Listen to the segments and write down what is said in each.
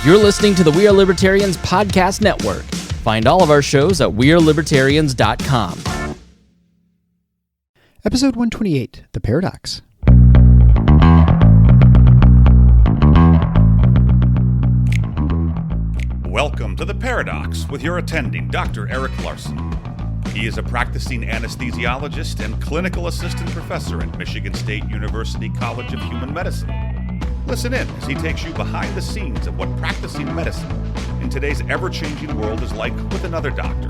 You're listening to the We Are Libertarians podcast network. Find all of our shows at wearelibertarians.com. Episode 128, The Paradox. Welcome to The Paradox with your attending, Dr. Eric Larson. He is a practicing anesthesiologist and clinical assistant professor at Michigan State University College of Human Medicine. Listen in as he takes you behind the scenes of what practicing medicine in today's ever-changing world is like with another doctor.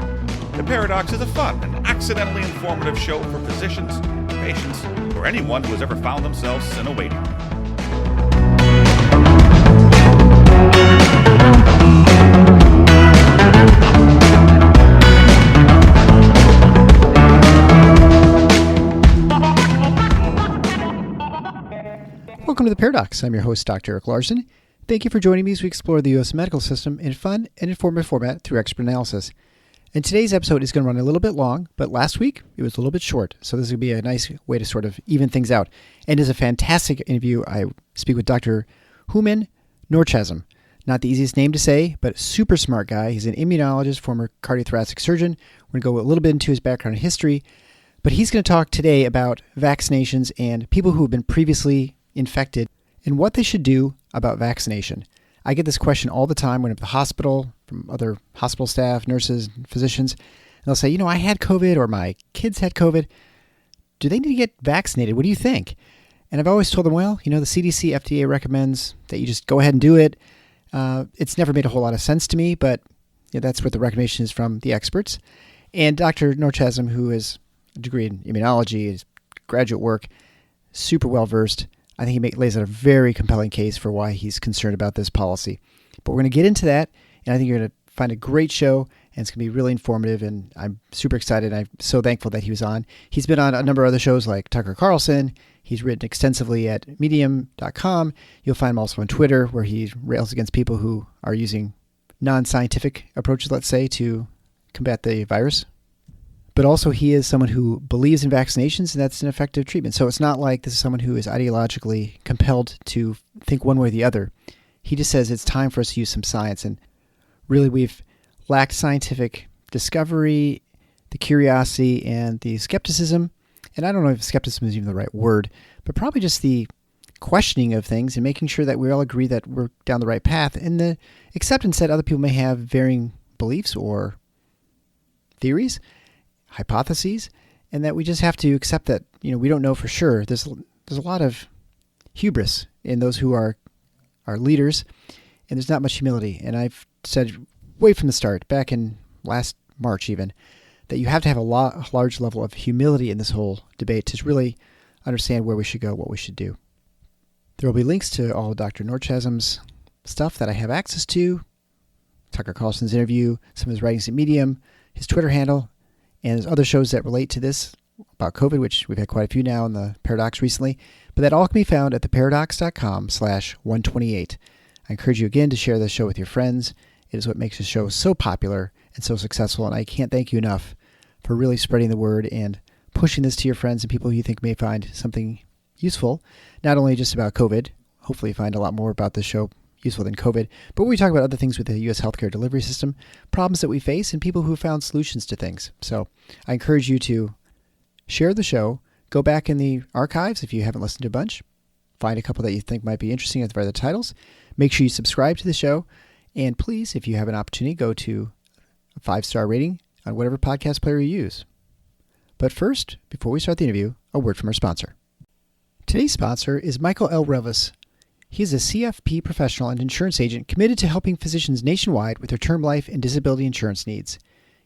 The Paradox is a fun and accidentally informative show for physicians, patients, or anyone who has ever found themselves in a waiting room. Welcome to The Paradox. I'm your host, Dr. Eric Larson. Thank you for joining me as we explore the U.S. medical system in a fun and informative format through expert analysis. And today's episode is going to run a little bit long, but last week it was a little bit short, so this is going to be a nice way to sort of even things out. And it's a fantastic interview. I speak with Dr. Hooman Noorchashm. Not the easiest name to say, but super smart guy. He's an immunologist, former cardiothoracic surgeon. We're going to go a little bit into his background and history, but he's going to talk today about vaccinations and people who have been previously infected and what they should do about vaccination. I get this question all the time when I'm at the hospital from other hospital staff, nurses, physicians, and they'll say, I had COVID or my kids had COVID. Do they need to get vaccinated? What do you think? And I've always told them, well, the CDC, FDA recommends that you just go ahead and do it. It's never made a whole lot of sense to me, but that's what the recommendation is from the experts. And Dr. Noorchashm, who has a degree in immunology, his graduate work, super well-versed. I think he lays out a very compelling case for why he's concerned about this policy. But we're going to get into that, and I think you're going to find a great show, and it's going to be really informative, and I'm super excited. I'm so thankful that he was on. He's been on a number of other shows like Tucker Carlson. He's written extensively at medium.com. You'll find him also on Twitter, where he rails against people who are using non-scientific approaches, let's say, to combat the virus. But also he is someone who believes in vaccinations, and that's an effective treatment. So it's not like this is someone who is ideologically compelled to think one way or the other. He just says it's time for us to use some science. And really we've lacked scientific discovery, the curiosity, and the skepticism. And I don't know if skepticism is even the right word, but probably just the questioning of things and making sure that we all agree that we're down the right path, and the acceptance that other people may have varying beliefs or theories, hypotheses, and that we just have to accept that, we don't know for sure. There's a lot of hubris in those who are leaders, and there's not much humility. And I've said way from the start, back in last March even, that you have to have a large level of humility in this whole debate to really understand where we should go, what we should do. There will be links to all of Dr. Noorchashm's stuff that I have access to, Tucker Carlson's interview, some of his writings at Medium, his Twitter handle, and there's other shows that relate to this about COVID, which we've had quite a few now in the Paradox recently. But that all can be found at theparadox.com/128. I encourage you again to share this show with your friends. It is what makes the show so popular and so successful. And I can't thank you enough for really spreading the word and pushing this to your friends and people who you think may find something useful, not only just about COVID. Hopefully you find a lot more about this show useful than COVID, but we talk about other things with the U.S. healthcare delivery system, problems that we face, and people who have found solutions to things. So I encourage you to share the show, go back in the archives if you haven't listened to a bunch, find a couple that you think might be interesting at the very titles, make sure you subscribe to the show, and please, if you have an opportunity, go to a 5-star rating on whatever podcast player you use. But first, before we start the interview, a word from our sponsor. Today's sponsor is Michael L. Revis. He is a CFP professional and insurance agent committed to helping physicians nationwide with their term life and disability insurance needs.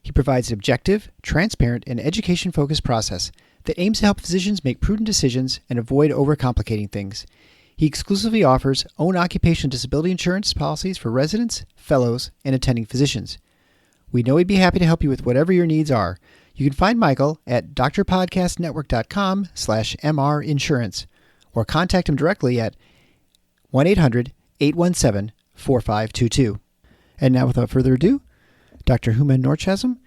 He provides an objective, transparent, and education-focused process that aims to help physicians make prudent decisions and avoid overcomplicating things. He exclusively offers own occupational disability insurance policies for residents, fellows, and attending physicians. We know he'd be happy to help you with whatever your needs are. You can find Michael at drpodcastnetwork.com/mrinsurance or contact him directly at 1-800-817-4522. And now, without further ado, Dr. Hooman Noorchashm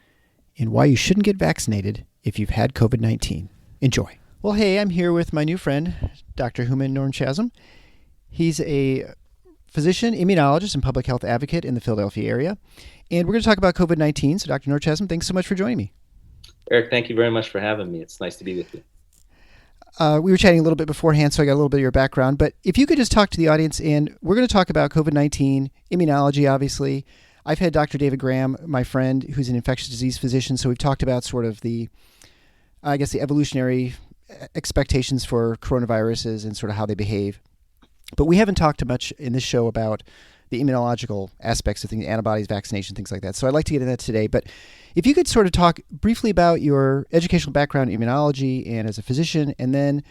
and why you shouldn't get vaccinated if you've had COVID-19. Enjoy. Well, hey, I'm here with my new friend, Dr. Hooman Noorchashm. He's a physician, immunologist, and public health advocate in the Philadelphia area. And we're going to talk about COVID-19. So Dr. Noorchashm, thanks so much for joining me. Eric, thank you very much for having me. It's nice to be with you. We were chatting a little bit beforehand, so I got a little bit of your background. But if you could just talk to the audience, and we're going to talk about COVID-19, immunology, obviously. I've had Dr. David Graham, my friend, who's an infectious disease physician. So we've talked about sort of the evolutionary expectations for coronaviruses and sort of how they behave. But we haven't talked much in this show about the immunological aspects of things, antibodies, vaccination, things like that. So I'd like to get into that today. But if you could sort of talk briefly about your educational background in immunology and as a physician, and then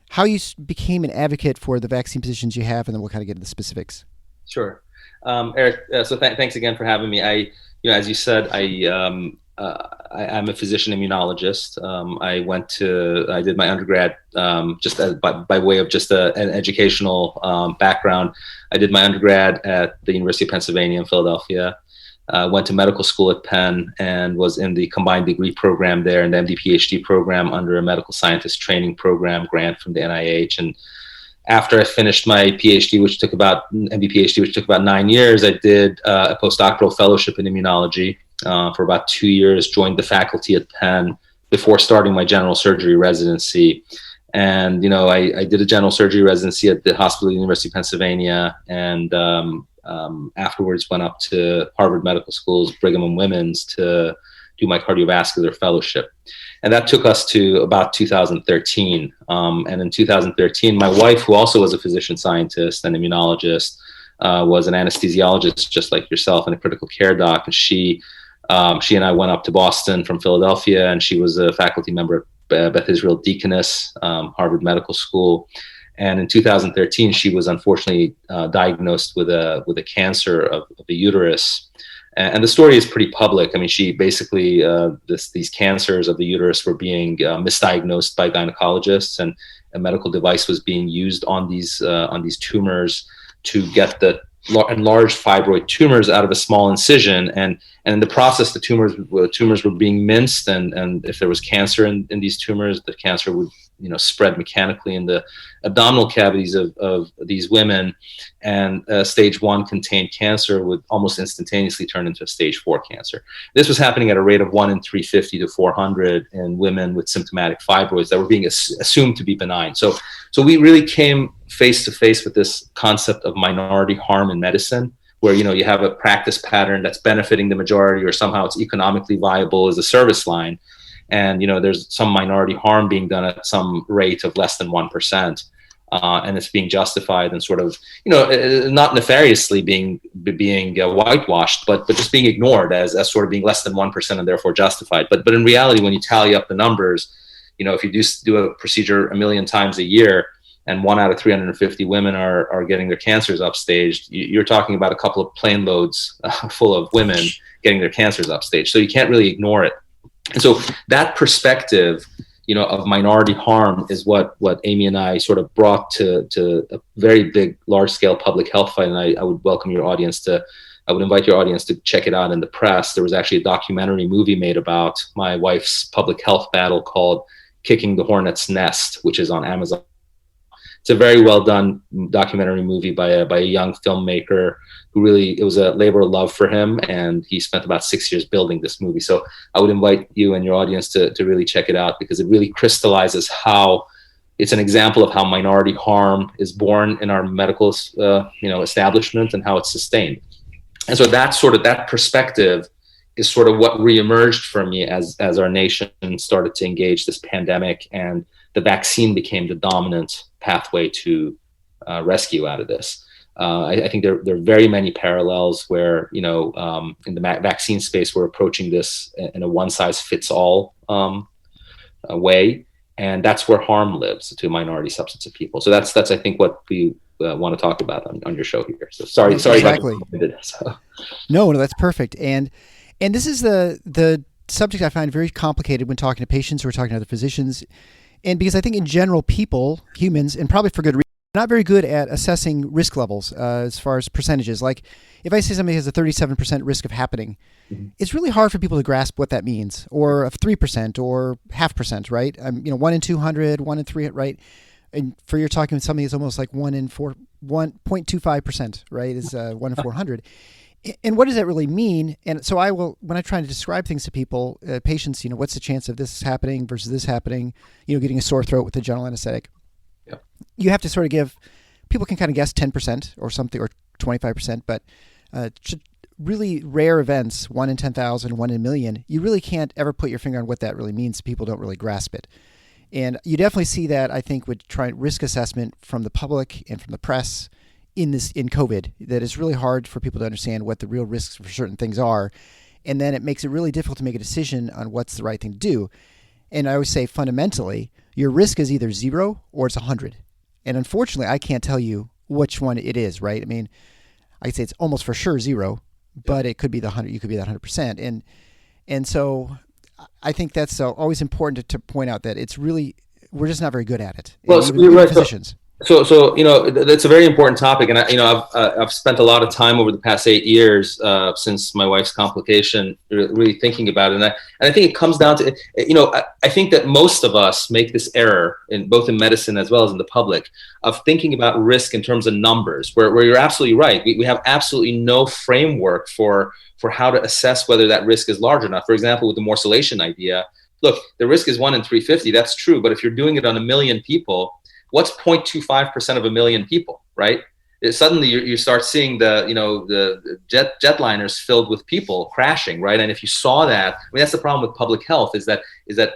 how you became an advocate for the vaccine positions you have, and then we'll kind of get into the specifics. Sure. Eric, so thanks again for having me. As you said, I'm a physician immunologist. I did my undergrad just by way of just an educational background. I did my undergrad at the University of Pennsylvania in Philadelphia. Went to medical school at Penn and was in the combined degree program there and the MD-PhD program under a medical scientist training program grant from the NIH. And after I finished my PhD, which took about 9 years, I did a postdoctoral fellowship in immunology for about 2 years, joined the faculty at Penn before starting my general surgery residency. And, I did a general surgery residency at the hospital at the University of Pennsylvania, and afterwards went up to Harvard Medical School's Brigham and Women's to do my cardiovascular fellowship. And that took us to about 2013. And in 2013, my wife, who also was a physician scientist and immunologist, was an anesthesiologist just like yourself and a critical care doc. And she and I went up to Boston from Philadelphia, and she was a faculty member at Beth Israel Deaconess, Harvard Medical School. And in 2013, she was unfortunately diagnosed with a cancer of the uterus. And the story is pretty public. I mean, she basically, these cancers of the uterus were being misdiagnosed by gynecologists, and a medical device was being used on these tumors to get the enlarged fibroid tumors out of a small incision. And in the process, the tumors were being minced, and if there was cancer in these tumors, the cancer would spread mechanically in the abdominal cavities of these women, and stage 1 contained cancer would almost instantaneously turn into a stage 4 cancer. This was happening at a rate of 1 in 350 to 400 in women with symptomatic fibroids that were being assumed to be benign. So we really came face to face with this concept of minority harm in medicine, where you have a practice pattern that's benefiting the majority, or somehow it's economically viable as a service line. And, there's some minority harm being done at some rate of less than 1%. And it's being justified and sort of, not nefariously being whitewashed, but just being ignored as sort of being less than 1% and therefore justified. But in reality, when you tally up the numbers, if you do a procedure 1 million times a year, and 1 out of 350 women are getting their cancers upstaged, you're talking about a couple of plane loads full of women getting their cancers upstaged. So you can't really ignore it. And so that perspective, of minority harm is what Amy and I sort of brought to a very big, large-scale public health fight. And I would invite your audience to check it out in the press. There was actually a documentary movie made about my wife's public health battle called Kicking the Hornet's Nest, which is on Amazon. It's a very well done documentary movie by a young filmmaker who it was a labor of love for him, and he spent about 6 years building this movie. So I would invite you and your audience to really check it out, because it really crystallizes how it's an example of how minority harm is born in our medical establishment and how it's sustained. And so that perspective is sort of what reemerged for me as our nation started to engage this pandemic, and the vaccine became the dominant pathway to rescue out of this. I think there are very many parallels where, in the vaccine space, we're approaching this in a one-size-fits-all way, and that's where harm lives to minority subsets of people. So that's I think what we want to talk about on your show here. So sorry exactly. So. No, that's perfect. And this is the subject I find very complicated when talking to patients or talking to other physicians. And because I think in general, people, humans, and probably for good reason, are not very good at assessing risk levels as far as percentages. Like if I say somebody has a 37% risk of happening, it's really hard for people to grasp what that means, or of 3% or 0.5%, right? 1 in 200, 1 in 3, right? And for you're talking with something that's almost like 1 in 0.25%, right, is 1 in 400. And what does that really mean? And so when I try to describe things to people, patients, what's the chance of this happening versus this happening, getting a sore throat with a general anesthetic. Yeah. You have to sort of give, people can kind of guess 10% or something, or 25%, but really rare events, 1 in 10,000, 1 in a million, you really can't ever put your finger on what that really means. People don't really grasp it. And you definitely see that, I think, with risk assessment from the public and from the press in COVID, that it's really hard for people to understand what the real risks for certain things are. And then it makes it really difficult to make a decision on what's the right thing to do. And I always say, fundamentally, your risk is either 0 or it's 100. And unfortunately, I can't tell you which one it is, right? I mean, I'd say it's almost for sure 0, but it could be the 100. You could be that 100%. And so I think that's always important to point out that it's really, we're just not very good at it. Well, even you're right. Physicians. So that's a very important topic, and I've spent a lot of time over the past 8 years since my wife's complication, really thinking about it, and I think it comes down to I think that most of us make this error both in medicine as well as in the public of thinking about risk in terms of numbers, where you're absolutely right. We have absolutely no framework for how to assess whether that risk is large or not. For example, with the morcellation idea, look, the risk is 1 in 350. That's true, but if you're doing it on 1 million people, what's 0.25% of 1 million people, right? Suddenly you start seeing the jetliners filled with people crashing, right? And if you saw that, that's the problem with public health is that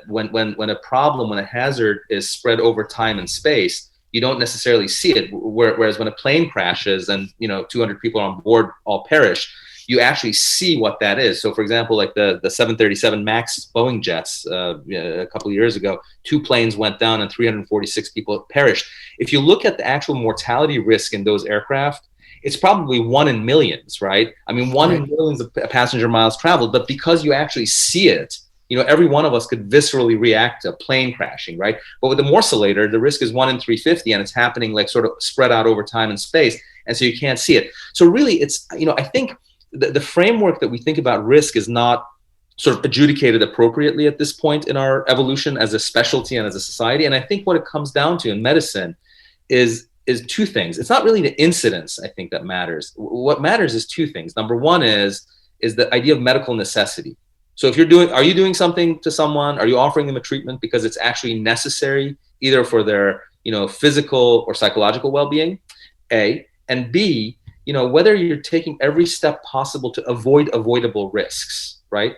when a hazard is spread over time and space, you don't necessarily see it. Whereas when a plane crashes and 200 people on board all perish, you actually see what that is. So, for example, like the 737 MAX Boeing jets a couple of years ago, 2 planes went down and 346 people perished. If you look at the actual mortality risk in those aircraft, it's probably 1 in millions, right? I mean, 1 in millions of passenger miles traveled, but because you actually see it, every one of us could viscerally react to a plane crashing, right? But with the morcellator, the risk is 1 in 350, and it's happening like sort of spread out over time and space, and so you can't see it. So really, it's I think the framework that we think about risk is not sort of adjudicated appropriately at this point in our evolution as a specialty and as a society. And I think what it comes down to in medicine is 2 things. It's not really the incidence, I think, that matters. What matters is 2 things. Number one is the idea of medical necessity. So are you doing something to someone? Are you offering them a treatment because it's actually necessary, either for their, physical or psychological well-being, A, and B, whether you're taking every step possible to avoid avoidable risks, right?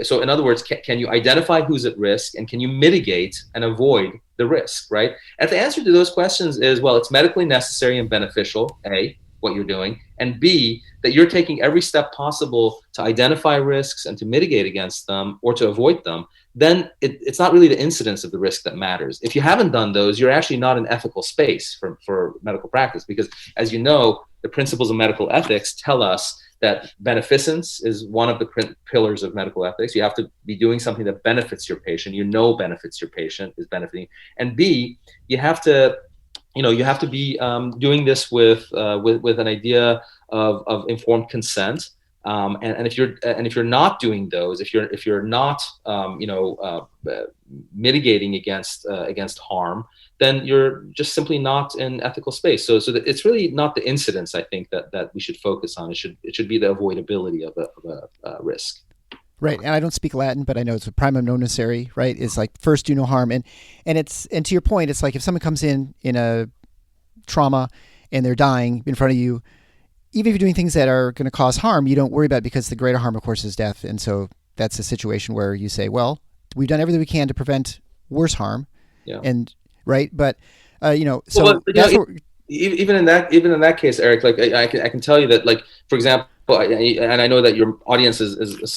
So in other words, can you identify who's at risk, and can you mitigate and avoid the risk, right? And the answer to those questions is, well, it's medically necessary and beneficial, A, what you're doing, and B, that you're taking every step possible to identify risks and to mitigate against them or to avoid them, then it's not really the incidence of the risk that matters. If you haven't done those, you're actually not in ethical space for medical practice, because as you know, the principles of medical ethics tell us that beneficence is one of the pillars of medical ethics. You have to be doing something that benefits your patient, benefits your patient, is benefiting. And B, you have to be doing this with an idea of informed consent. And if you're not doing those, if you're not mitigating against harm, then you're just simply not in ethical space. So that it's really not the incidence, I think, that we should focus on. It should be the avoidability of a risk. Right, and I don't speak Latin, but I know it's a primum non nocere, right? It's like first do no harm, and to your point, it's like if someone comes in a trauma and they're dying in front of you, even if you're doing things that are going to cause harm, you don't worry about it, because the greater harm, of course, is death. And so that's a situation where you say, well, we've done everything we can to prevent worse harm. Yeah. And right. But, so that's even in that case, Eric, like I can tell you that, like, for example, and I know that your audience is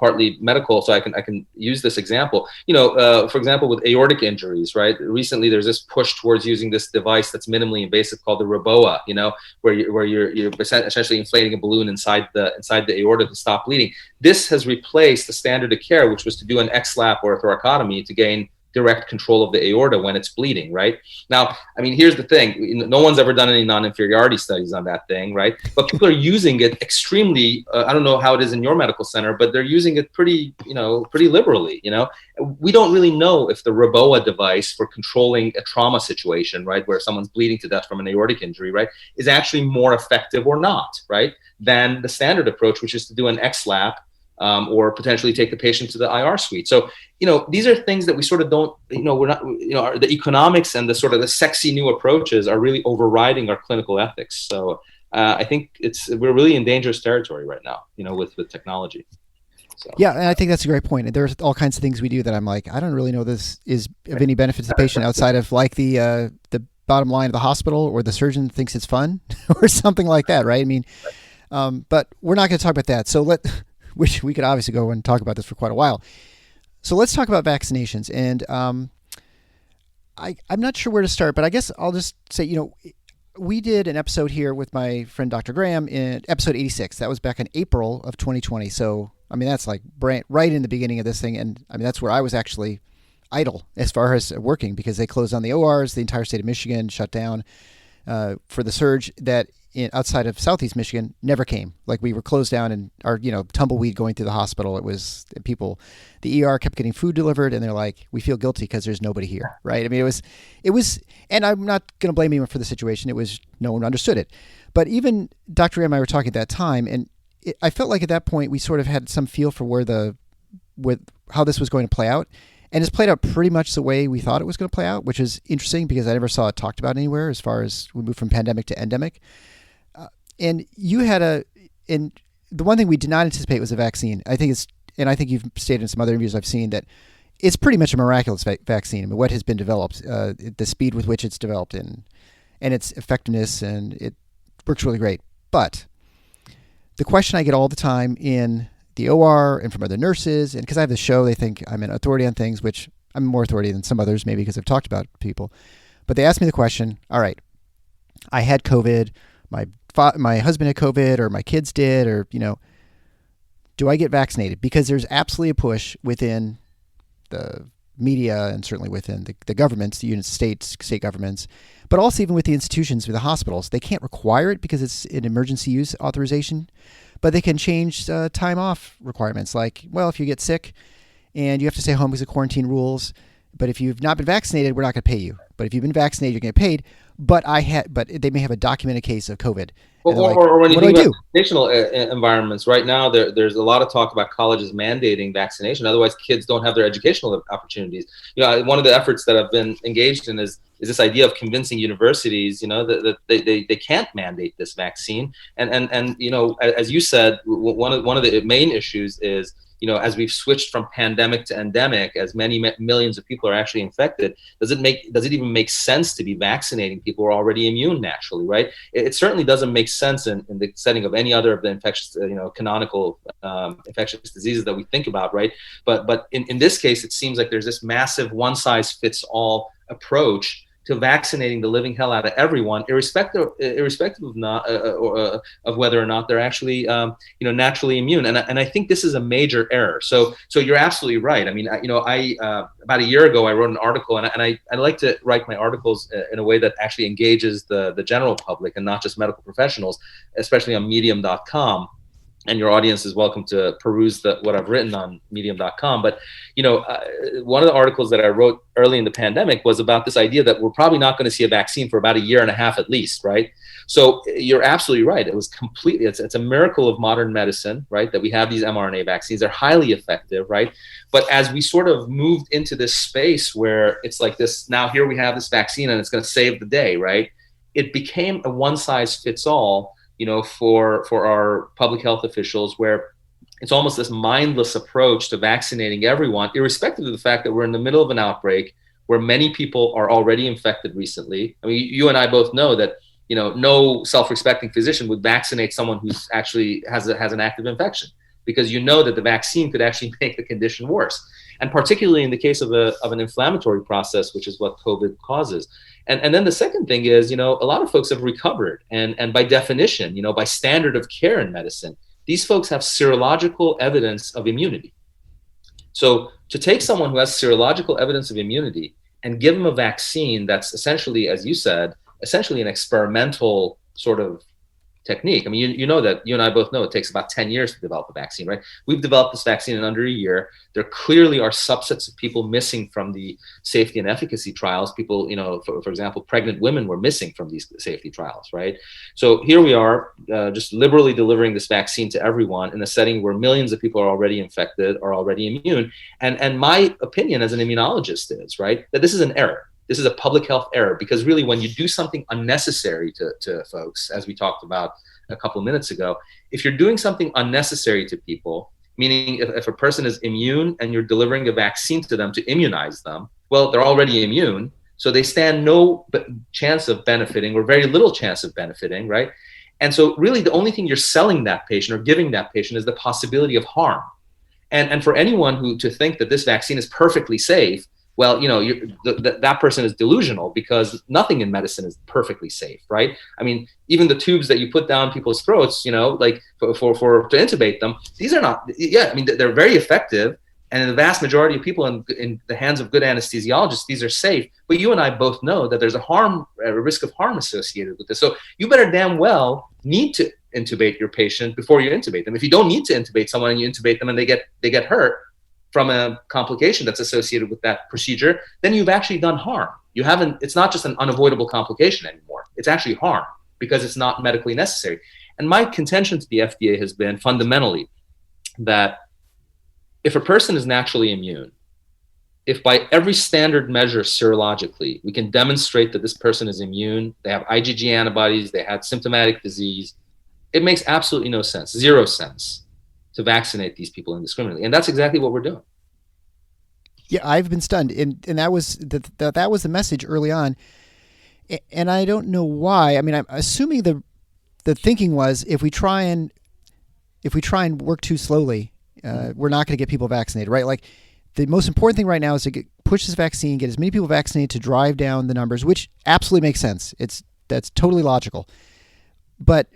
partly medical, so I can use this example. For example, with aortic injuries, right? Recently, there's this push towards using this device that's minimally invasive called the Roboa. Where you're essentially inflating a balloon inside the aorta to stop bleeding. This has replaced the standard of care, which was to do an XLAP or a thoracotomy to gain direct control of the aorta when it's bleeding, right? Now, I mean, here's the thing. No one's ever done any non-inferiority studies on that thing, right? But people are using it extremely, I don't know how it is in your medical center, but they're using it pretty liberally, We don't really know if the Reboa device for controlling a trauma situation, right, where someone's bleeding to death from an aortic injury, right, is actually more effective or not, right, than the standard approach, which is to do an XLAP, or potentially take the patient to the IR suite. So, these are things that we sort of don't, we're not, the economics and the sort of the sexy new approaches are really overriding our clinical ethics. So I think we're really in dangerous territory right now, with technology. So. Yeah, and I think that's a great point. There's all kinds of things we do that I'm like, I don't really know this is of any benefit to the patient outside of like the bottom line of the hospital, or the surgeon thinks it's fun or something like that, right? I mean, but we're not going to talk about that. So which we could obviously go and talk about this for quite a while. So let's talk about vaccinations. And I'm not sure where to start, but I guess I'll just say, we did an episode here with my friend Dr. Graham in episode 86. That was back in April of 2020. So, I mean, that's like right in the beginning of this thing. And I mean, that's where I was actually idle as far as working, because they closed down the ORs. The entire state of Michigan shut down for the surge that outside of Southeast Michigan never came. Like, we were closed down, and our, tumbleweed going through the hospital. It was people, the ER kept getting food delivered, and they're like, we feel guilty because there's nobody here. Right. I mean, it was, and I'm not going to blame anyone for the situation. It was, no one understood it. But even Dr. M and I were talking at that time, and I felt like at that point we sort of had some feel for how this was going to play out. And it's played out pretty much the way we thought it was going to play out, which is interesting because I never saw it talked about anywhere as far as we moved from pandemic to endemic. And you had and the one thing we did not anticipate was a vaccine. I think you've stated in some other interviews I've seen that it's pretty much a miraculous vaccine. I mean, what has been developed, the speed with which it's developed, and its effectiveness, and it works really great. But the question I get all the time in the OR and from other nurses, and because I have this show, they think I'm an authority on things, which I'm more authority than some others, maybe because I've talked about people. But they ask me the question, all right, I had COVID, my husband had COVID, or my kids did, or, do I get vaccinated? Because there's absolutely a push within the media and certainly within the governments, the state governments, but also even with the institutions, with the hospitals. They can't require it because it's an emergency use authorization, but they can change time off requirements. Like, well, if you get sick and you have to stay home because of quarantine rules, but if you've not been vaccinated, we're not going to pay you. But if you've been vaccinated, you're going to get paid. But they may have a documented case of COVID. Or when you think about educational environments, right now there's a lot of talk about colleges mandating vaccination. Otherwise, kids don't have their educational opportunities. One of the efforts that I've been engaged in is this idea of convincing universities, that they can't mandate this vaccine. And as you said, one of the main issues is, as we've switched from pandemic to endemic, as many millions of people are actually infected, does it even make sense to be vaccinating people who are already immune naturally, right? It certainly doesn't make sense in the setting of any other of the infectious, canonical infectious diseases that we think about, right? But in this case, it seems like there's this massive one-size-fits-all approach to vaccinating the living hell out of everyone, irrespective of not of whether or not they're actually naturally immune. And I think this is a major error. So you're absolutely right. I mean, I about a year ago I wrote an article, and I like to write my articles in a way that actually engages the general public and not just medical professionals, especially on Medium.com. And your audience is welcome to peruse what I've written on Medium.com. But, one of the articles that I wrote early in the pandemic was about this idea that we're probably not going to see a vaccine for about a year and a half at least, right? So you're absolutely right. It was completely, it's a miracle of modern medicine, right, that we have these mRNA vaccines. They're highly effective, right? But as we sort of moved into this space where it's like this, now here we have this vaccine and it's going to save the day, right? It became a one-size-fits-all, for our public health officials, where it's almost this mindless approach to vaccinating everyone, irrespective of the fact that we're in the middle of an outbreak where many people are already infected recently. I mean, you and I both know that, no self-respecting physician would vaccinate someone who's actually has an active infection, because that the vaccine could actually make the condition worse. And particularly in the case of an inflammatory process, which is what COVID causes. And then the second thing is, a lot of folks have recovered. And by definition, by standard of care in medicine, these folks have serological evidence of immunity. So to take someone who has serological evidence of immunity and give them a vaccine that's essentially, as you said, essentially an experimental sort of technique. I mean, you know that you and I both know it takes about 10 years to develop a vaccine, right? We've developed this vaccine in under a year. There clearly are subsets of people missing from the safety and efficacy trials. People, for example, pregnant women were missing from these safety trials, right? So here we are, just liberally delivering this vaccine to everyone in a setting where millions of people are already infected, are already immune. And my opinion as an immunologist is, right, that this is an error. This is a public health error, because really when you do something unnecessary to folks, as we talked about a couple of minutes ago, if you're doing something unnecessary to people, meaning if a person is immune and you're delivering a vaccine to them to immunize them, well, they're already immune, so they stand no chance of benefiting, or very little chance of benefiting, right? And so really the only thing you're selling that patient or giving that patient is the possibility of harm. And for anyone who to think that this vaccine is perfectly safe, well, that person is delusional, because nothing in medicine is perfectly safe, right? I mean, even the tubes that you put down people's throats, like for to intubate them, these are not, I mean, they're very effective. And in the vast majority of people in the hands of good anesthesiologists, these are safe. But you and I both know that there's a risk of harm associated with this. So you better damn well need to intubate your patient before you intubate them. If you don't need to intubate someone and you intubate them and they get hurt from a complication that's associated with that procedure, then you've actually done harm. It's not just an unavoidable complication anymore. It's actually harm, because it's not medically necessary. And my contention to the FDA has been fundamentally that if a person is naturally immune, if by every standard measure serologically, we can demonstrate that this person is immune, they have IgG antibodies, they had symptomatic disease, it makes absolutely no sense, zero sense, to vaccinate these people indiscriminately. And that's exactly what we're doing. Yeah, I've been stunned. And that was that was the message early on. And I don't know why. I mean, I'm assuming the thinking was if we try and work too slowly, we're not going to get people vaccinated, right? Like the most important thing right now is to push this vaccine, get as many people vaccinated to drive down the numbers, which absolutely makes sense. That's totally logical. But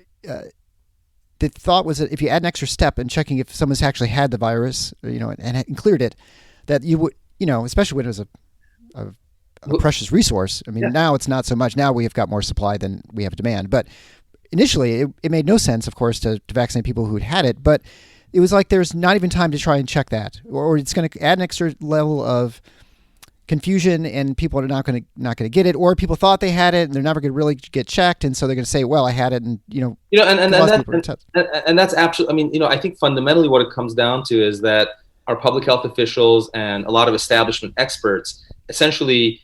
the thought was that if you add an extra step in checking if someone's actually had the virus, and cleared it, that you would, especially when it was a precious resource. I mean, Now it's not so much. Now we have got more supply than we have demand. But initially, it made no sense, of course, to vaccinate people who'd had it. But it was like there's not even time to try and check that, or it's going to add an extra level of confusion, and people are not going to get it, or people thought they had it and they're never going to really get checked, and so they're going to say, well, I had it, and and that's absolutely. I mean, I think fundamentally what it comes down to is that our public health officials and a lot of establishment experts essentially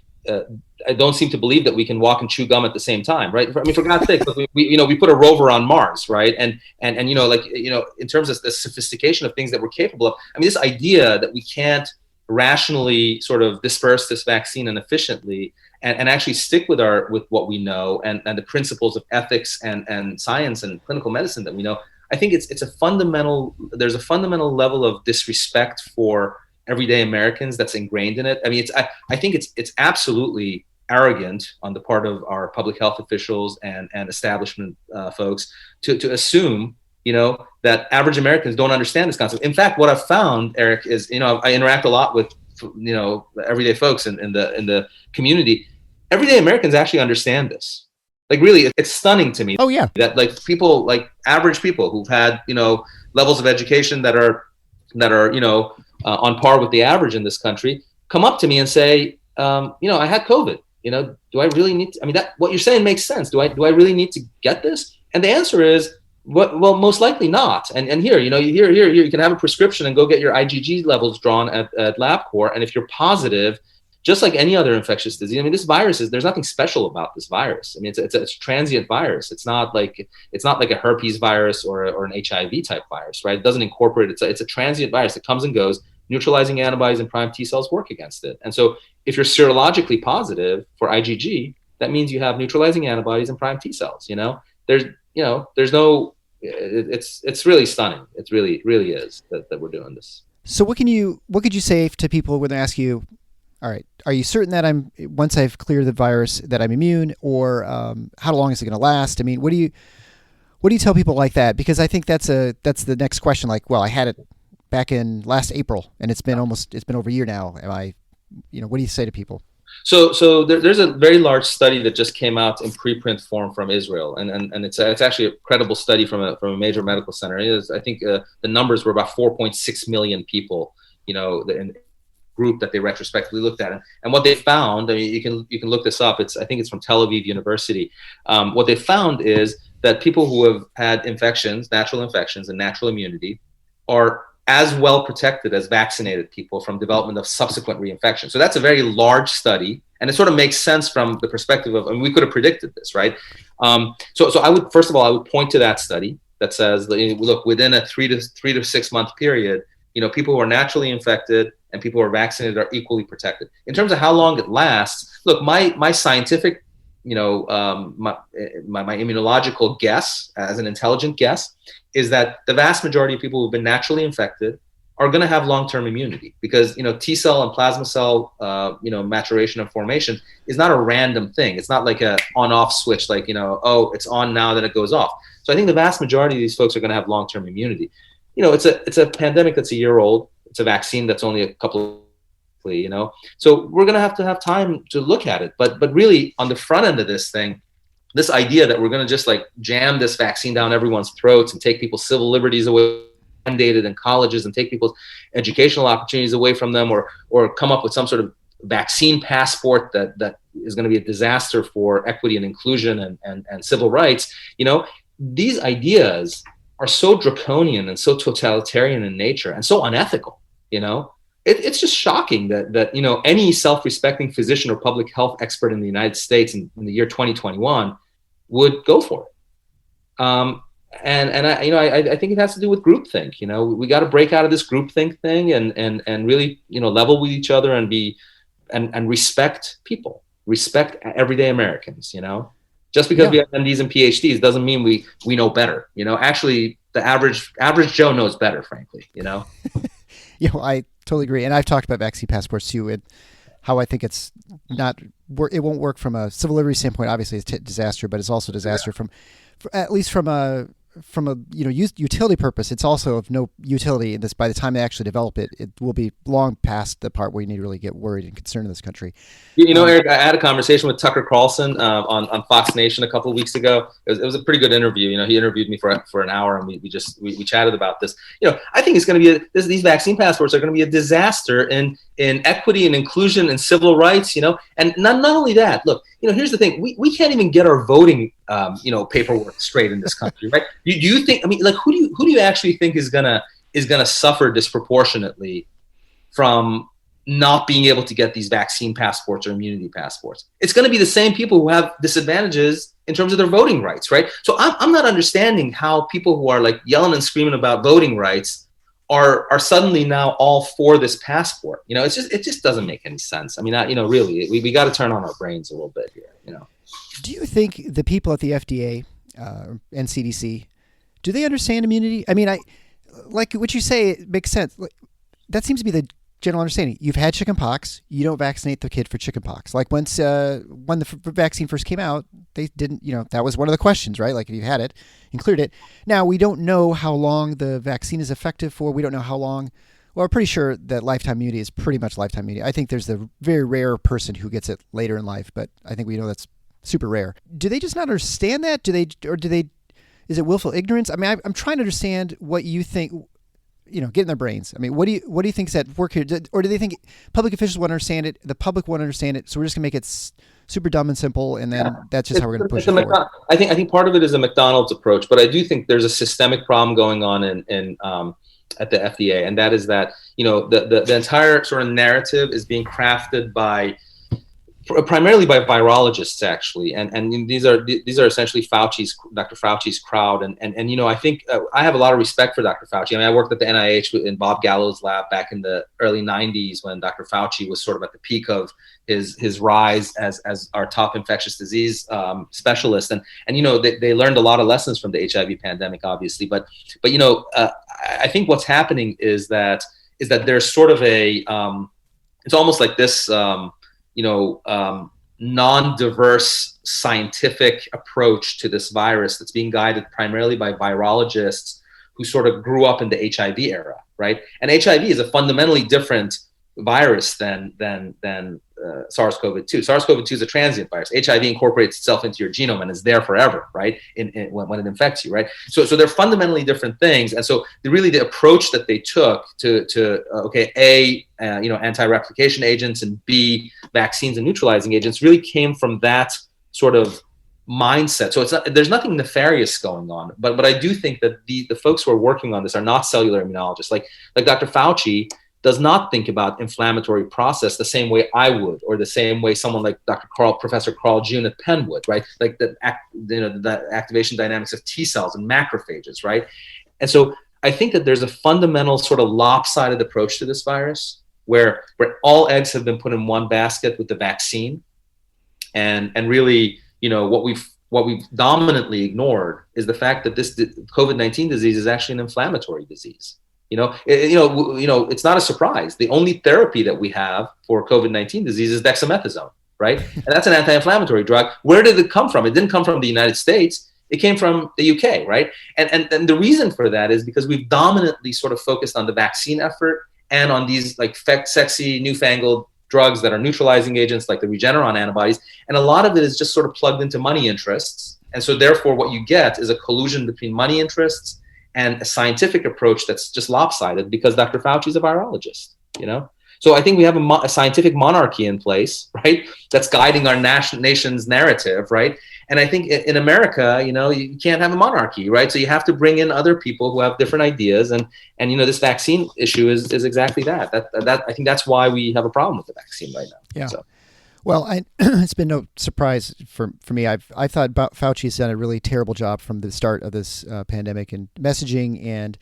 don't seem to believe that we can walk and chew gum at the same time, right? I mean, for God's sake, we put a rover on Mars, right? And in terms of the sophistication of things that we're capable of, I mean, this idea that we can't rationally sort of disperse this vaccine and efficiently and actually stick with what we know and the principles of ethics and science and clinical medicine that we know, I think there's a fundamental level of disrespect for everyday Americans that's ingrained in it. I mean, I think it's absolutely arrogant on the part of our public health officials and establishment folks to assume that average Americans don't understand this concept. In fact, what I've found, Eric, is I interact a lot with everyday folks in the community. Everyday Americans actually understand this. Like, really, it's stunning to me. Oh yeah, that like people, like average people who've had levels of education that are on par with the average in this country, come up to me and say, I had COVID. Do I really need to? I mean, what you're saying makes sense. Do I really need to get this? And the answer is, well, most likely not. And here, you can have a prescription and go get your IgG levels drawn at LabCorp. And if you're positive, just like any other infectious disease, I mean, this virus there's nothing special about this virus. I mean, it's a transient virus. It's not like a herpes virus or an HIV type virus, right? It doesn't incorporate. It's a transient virus that comes and goes. Neutralizing antibodies and prime T cells work against it. And so if you're serologically positive for IgG, that means you have neutralizing antibodies and prime T cells. There's no, it's really stunning. It really is that we're doing this. So what could you say to people when they ask you, all right, are you certain that once I've cleared the virus that I'm immune, or how long is it going to last? I mean, what do you tell people like that? Because I think that's the next question. Like, well, I had it back in last April, and it's been over a year now. What do you say to people? So there's a very large study that just came out in preprint form from Israel, and it's actually a credible study from a major medical center. I think the numbers were about 4.6 million people, in group that they retrospectively looked at, and what they found. I mean, you can look this up. I think it's from Tel Aviv University. What they found is that people who have had natural infections, and natural immunity are as well protected as vaccinated people from development of subsequent reinfection. So that's a very large study, and it sort of makes sense from the perspective of, we could have predicted this, right? So I would, first of all, I would point to that study that says, look, within a 3 to 6 month period, people who are naturally infected and people who are vaccinated are equally protected. In terms of how long it lasts, look, my scientific, my immunological guess, as an intelligent guess, is that the vast majority of people who've been naturally infected are going to have long-term immunity, because T cell and plasma cell maturation and formation is not a random thing. It's not like a on-off switch, like it's on now, then it goes off. So I think the vast majority of these folks are going to have long-term immunity. It's a pandemic that's a year old. It's a vaccine that's only a couple of, so we're going to have time to look at it. But really, on the front end of this thing, this idea that we're going to just like jam this vaccine down everyone's throats and take people's civil liberties away, mandated in colleges, and take people's educational opportunities away from them, or come up with some sort of vaccine passport that is going to be a disaster for equity and inclusion and civil rights. These ideas are so draconian and so totalitarian in nature and so unethical. It's just shocking that any self-respecting physician or public health expert in the United States in the year 2021 would go for it. I think it has to do with groupthink. We got to break out of this groupthink thing and really level with each other and respect people, respect everyday Americans. Just because we have MDs and PhDs doesn't mean we know better. Actually, the average Joe knows better, frankly. I totally agree. And I've talked about vaccine passports too, and how I think it won't work from a civil liberty standpoint. Obviously, it's a disaster, but it's also a disaster at least from a utility purpose. It's also of no utility in this. By the time they actually develop it, it will be long past the part where you need to really get worried and concerned in this country. Eric, I had a conversation with Tucker Carlson on Fox Nation a couple of weeks ago. It was a pretty good interview. He interviewed me for an hour, and we chatted about this. I think it's going to be these vaccine passports are going to be a disaster in equity and inclusion and civil rights. And not only that. Look, here's the thing: we can't even get our voting paperwork straight in this country, right? Do you think? Who do you actually think is gonna suffer disproportionately from not being able to get these vaccine passports or immunity passports? It's going to be the same people who have disadvantages in terms of their voting rights, right? So I'm not understanding how people who are like yelling and screaming about voting rights are suddenly now all for this passport. It just doesn't make any sense. Really, we got to turn on our brains a little bit here. Do you think the people at the FDA and CDC, do they understand immunity? I like what you say, it makes sense. That seems to be the general understanding. You've had chickenpox, you don't vaccinate the kid for chickenpox. Like when the vaccine first came out, they didn't, that was one of the questions, right? Like if you had it and cleared it. Now we don't know how long the vaccine is effective for. We don't know how long. Well, we're pretty sure that lifetime immunity is pretty much lifetime immunity. I think there's the very rare person who gets it later in life, but I think we know that's super rare. Do they just not understand that? Is it willful ignorance? I'm trying to understand what you think, get in their brains. What do you think is at work here? Or do they think public officials want to understand it, the public won't understand it, so we're just going to make it super dumb and simple, and then that's just how we're going to push it forward? I think part of it is a McDonald's approach, but I do think there's a systemic problem going on in at the FDA, and that is that the entire sort of narrative is being crafted primarily by virologists, actually, and these are essentially Dr. Fauci's crowd, and I think I have a lot of respect for Dr. Fauci. I worked at the NIH in Bob Gallow's lab back in the early '90s when Dr. Fauci was sort of at the peak of his rise as our top infectious disease specialist, and they learned a lot of lessons from the HIV pandemic, obviously, but I think what's happening is that there's sort of a it's almost like this. Non-diverse scientific approach to this virus that's being guided primarily by virologists who sort of grew up in the HIV era, right? And HIV is a fundamentally different virus than SARS-CoV-2. SARS-CoV-2 is a transient virus. HIV incorporates itself into your genome and is there forever, right? When it infects you, right? So they're fundamentally different things. And so the approach that they took to A, anti-replication agents, and B, vaccines and neutralizing agents really came from that sort of mindset. So there's nothing nefarious going on, but I do think that the folks who are working on this are not cellular immunologists. Like Dr. Fauci does not think about inflammatory process the same way I would, or the same way someone like Professor Carl June at Penn would, right? Like the activation dynamics of T cells and macrophages, right? And so I think that there's a fundamental sort of lopsided approach to this virus where all eggs have been put in one basket with the vaccine, and really, what we've dominantly ignored is the fact that this COVID-19 disease is actually an inflammatory disease. It's not a surprise. The only therapy that we have for COVID-19 disease is dexamethasone, right? And that's an anti-inflammatory drug. Where did it come from? It didn't come from the United States. It came from the UK, right? And the reason for that is because we've dominantly sort of focused on the vaccine effort and on these like sexy newfangled drugs that are neutralizing agents like the Regeneron antibodies. And a lot of it is just sort of plugged into money interests. And so therefore what you get is a collusion between money interests and a scientific approach that's just lopsided because Dr. Fauci is a virologist, So I think we have a scientific monarchy in place, right? That's guiding our nation's narrative, right? And I think in America, you can't have a monarchy, right? So you have to bring in other people who have different ideas, and this vaccine issue is exactly that. That I think that's why we have a problem with the vaccine right now. Yeah. So. Well, it's been no surprise for me. I thought Fauci's done a really terrible job from the start of this pandemic and messaging and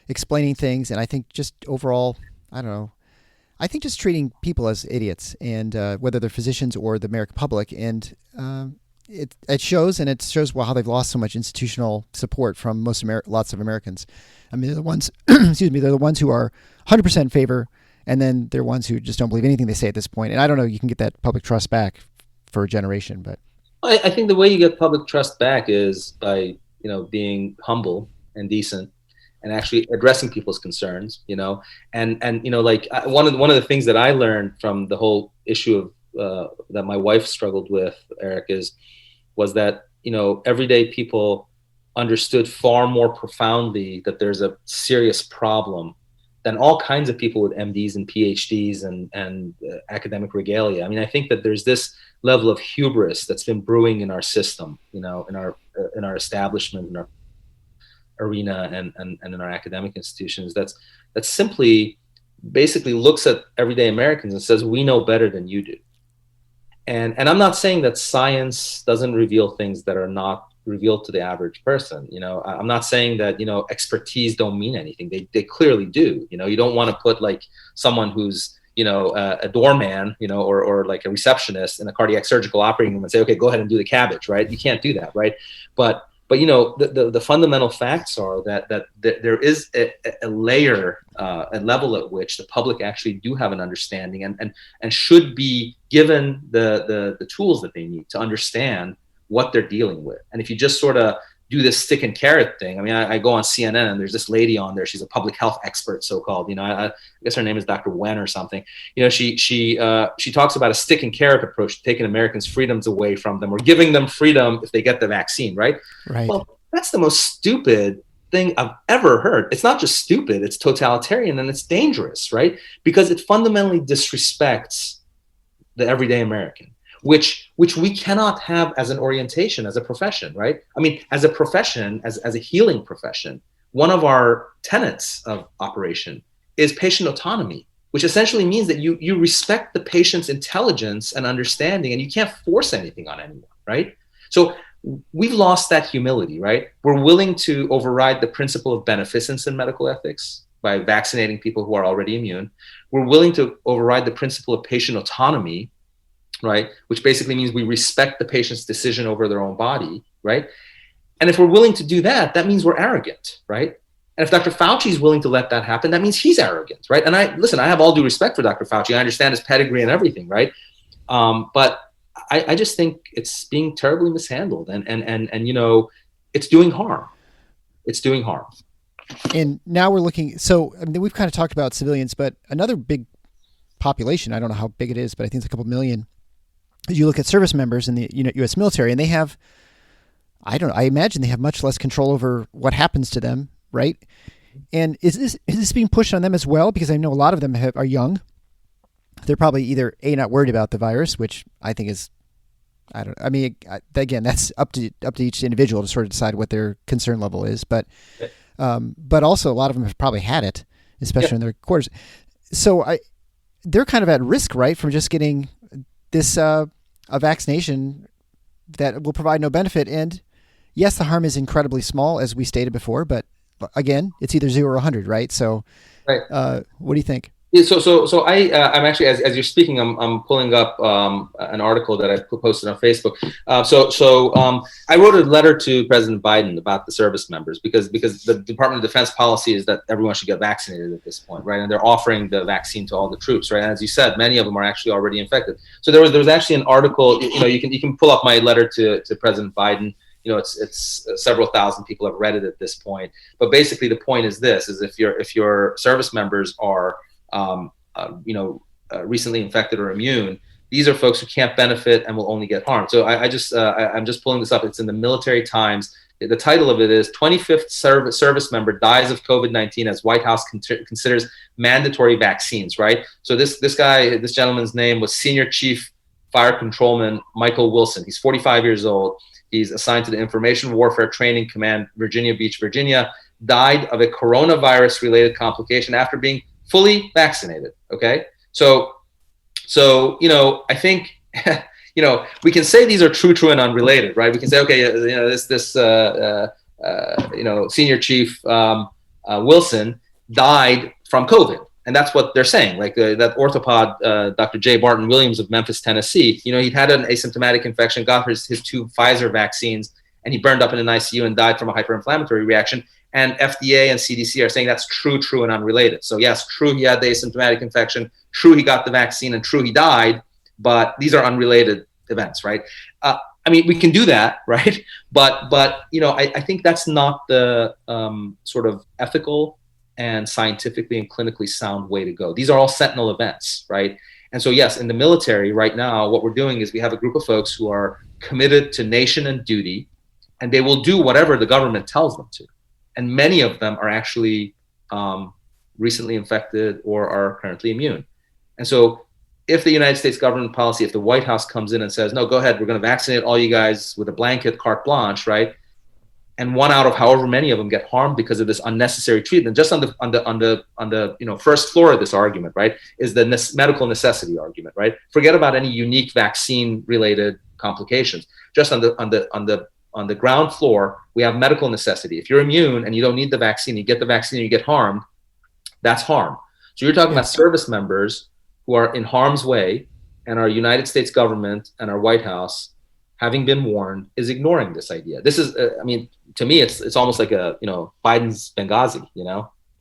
explaining things. And I think just overall, I don't know. I think just treating people as idiots, and whether they're physicians or the American public, and it shows, and it shows how they've lost so much institutional support from lots of Americans. I mean, they're the ones, they're the ones who are 100% in favor. And then there are ones who just don't believe anything they say at this point. And I don't know, you can get that public trust back for a generation, but I think the way you get public trust back is by, being humble and decent and actually addressing people's concerns, and one of the things that I learned from the whole issue of that my wife struggled with, Eric, was that, everyday people understood far more profoundly that there's a serious problem than all kinds of people with MDs and PhDs and academic regalia. I mean, I think that there's this level of hubris that's been brewing in our system, in our establishment, in our arena, and in our academic institutions. That simply basically looks at everyday Americans and says, we know better than you do. And I'm not saying that science doesn't reveal things that are not revealed to the average person. I'm not saying that, expertise don't mean anything. They clearly do. You don't want to put like someone who's, a doorman, or like a receptionist in a cardiac surgical operating room and say, okay, go ahead and do the cabbage, right? You can't do that, right? But the fundamental facts are that there is a layer, a level at which the public actually do have an understanding and should be given the tools that they need to understand what they're dealing with. And if you just sort of do this stick and carrot thing, I mean, I go on CNN and there's this lady on there. She's a public health expert, so-called. I guess her name is Dr. Wen or something. She talks about a stick and carrot approach, taking Americans' freedoms away from them or giving them freedom if they get the vaccine, right? Right. Well, that's the most stupid thing I've ever heard. It's not just stupid; it's totalitarian and it's dangerous, right? Because it fundamentally disrespects the everyday American. Which we cannot have as an orientation, as a profession, right? I mean, as a profession, as a healing profession, one of our tenets of operation is patient autonomy, which essentially means that you respect the patient's intelligence and understanding, and you can't force anything on anyone, right? So we've lost that humility, right? We're willing to override the principle of beneficence in medical ethics by vaccinating people who are already immune. We're willing to override the principle of patient autonomy, right? Which basically means we respect the patient's decision over their own body, right? And if we're willing to do that, that means we're arrogant, right? And if Dr. Fauci is willing to let that happen, that means he's arrogant, right? And I have all due respect for Dr. Fauci. I understand his pedigree and everything, right? But I just think it's being terribly mishandled, and it's doing harm. It's doing harm. And now we're looking. So I mean, we've kind of talked about civilians, but another big population, I don't know how big it is, but I think it's a couple million. You look at service members in the U.S. military, and they have, I imagine they have much less control over what happens to them, right? And is this being pushed on them as well? Because I know a lot of them are young. They're probably either not worried about the virus, which I think is, again, that's up to each individual to sort of decide what their concern level is. But also a lot of them have probably had it, especially in their quarters. So they're kind of at risk, right, from just getting this a vaccination that will provide no benefit. And yes, the harm is incredibly small, as we stated before, but again, it's either 0 or 100, right? So right. What do you think? Yeah, so I'm actually, as you're speaking, I'm pulling up an article that I posted on Facebook. I wrote a letter to President Biden about the service members because the Department of Defense policy is that everyone should get vaccinated at this point, right? And they're offering the vaccine to all the troops, right? And as you said, many of them are actually already infected. So there was actually an article. You can pull up my letter to President Biden. It's several thousand people have read it at this point. But basically, the point is this: is if your service members are recently infected or immune, these are folks who can't benefit and will only get harmed. So I'm just pulling this up. It's in the Military Times. The title of it is 25th service member dies of COVID-19 as White House considers mandatory vaccines, right? So this gentleman's name was Senior Chief Fire Controlman Michael Wilson. He's 45 years old. He's assigned to the Information Warfare Training Command, Virginia Beach, Virginia, died of a coronavirus-related complication after being fully vaccinated. Okay. So, I think, we can say these are true and unrelated, right? We can say, okay, this Senior Chief Wilson died from COVID. And that's what they're saying. Like that orthopod, Dr. J. Barton Williams of Memphis, Tennessee, he'd had an asymptomatic infection, got his 2 Pfizer vaccines, and he burned up in an ICU and died from a hyperinflammatory reaction. And FDA and CDC are saying that's true and unrelated. So yes, true, he had the asymptomatic infection. True, he got the vaccine, and true, he died. But these are unrelated events, right? We can do that, right? But I think that's not the sort of ethical and scientifically and clinically sound way to go. These are all sentinel events, right? And so yes, in the military right now, what we're doing is we have a group of folks who are committed to nation and duty, and they will do whatever the government tells them to. And many of them are actually recently infected or are currently immune. And so if the United States government policy, if the White House comes in and says, no, go ahead, we're going to vaccinate all you guys with a blanket carte blanche, right? And 1 out of however many of them get harmed because of this unnecessary treatment, just on the first floor of this argument, right, is the medical necessity argument, right? Forget about any unique vaccine related complications. Just on the ground floor, we have medical necessity. If you're immune and you don't need the vaccine, you get the vaccine and you get harmed, that's harm. So you're talking about service members who are in harm's way, and our United States government and our White House, having been warned, is ignoring this idea. This is, to me, it's almost like Biden's Benghazi,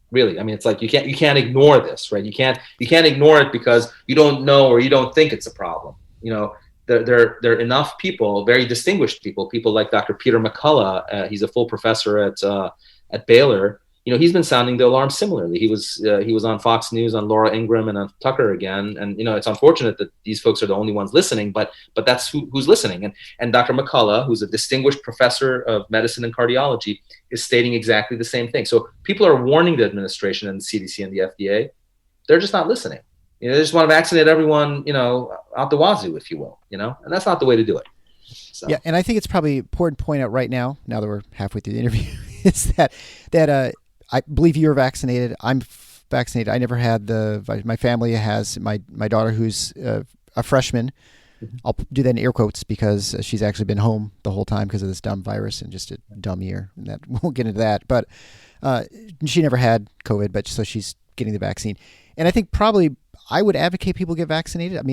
really. It's like you can't ignore this, right? You can't ignore it because you don't know or you don't think it's a problem. There are enough people, very distinguished people like Dr. Peter McCullough. He's a full professor at Baylor. He's been sounding the alarm similarly. He was on Fox News, on Laura Ingraham, and on Tucker again. And it's unfortunate that these folks are the only ones listening, but that's who's listening. And Dr. McCullough, who's a distinguished professor of medicine and cardiology, is stating exactly the same thing. So people are warning the administration and the CDC and the FDA. They're just not listening. They just want to vaccinate everyone, out the wazoo, if you will, and that's not the way to do it. So. Yeah, and I think it's probably important to point out right now that we're halfway through the interview, is that I believe you're vaccinated. I'm vaccinated. I never had my family has, my daughter who's a freshman. Mm-hmm. I'll do that in air quotes because she's actually been home the whole time because of this dumb virus and just a dumb year. And that won't get into that. But she never had COVID, but so she's getting the vaccine. And I think probably I would advocate people get vaccinated. I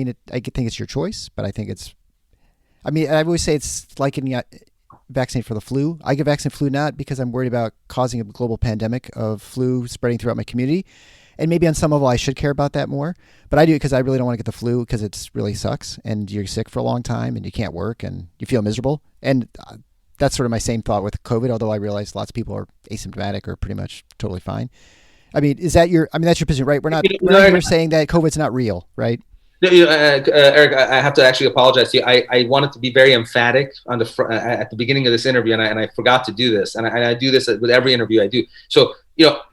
think it's your choice, but I think I always say it's like getting vaccinated for the flu. I get vaccinated for flu not because I'm worried about causing a global pandemic of flu spreading throughout my community. And maybe on some level I should care about that more. But I do it because I really don't want to get the flu because it really sucks and you're sick for a long time and you can't work and you feel miserable. And that's sort of my same thought with COVID, although I realize lots of people are asymptomatic or pretty much totally fine. I mean, that's your position, right? We're not here saying that COVID's not real, right? No, Eric, I have to actually apologize to you. I wanted to be very emphatic on at the beginning of this interview, and I forgot to do this. And I do this with every interview I do. So,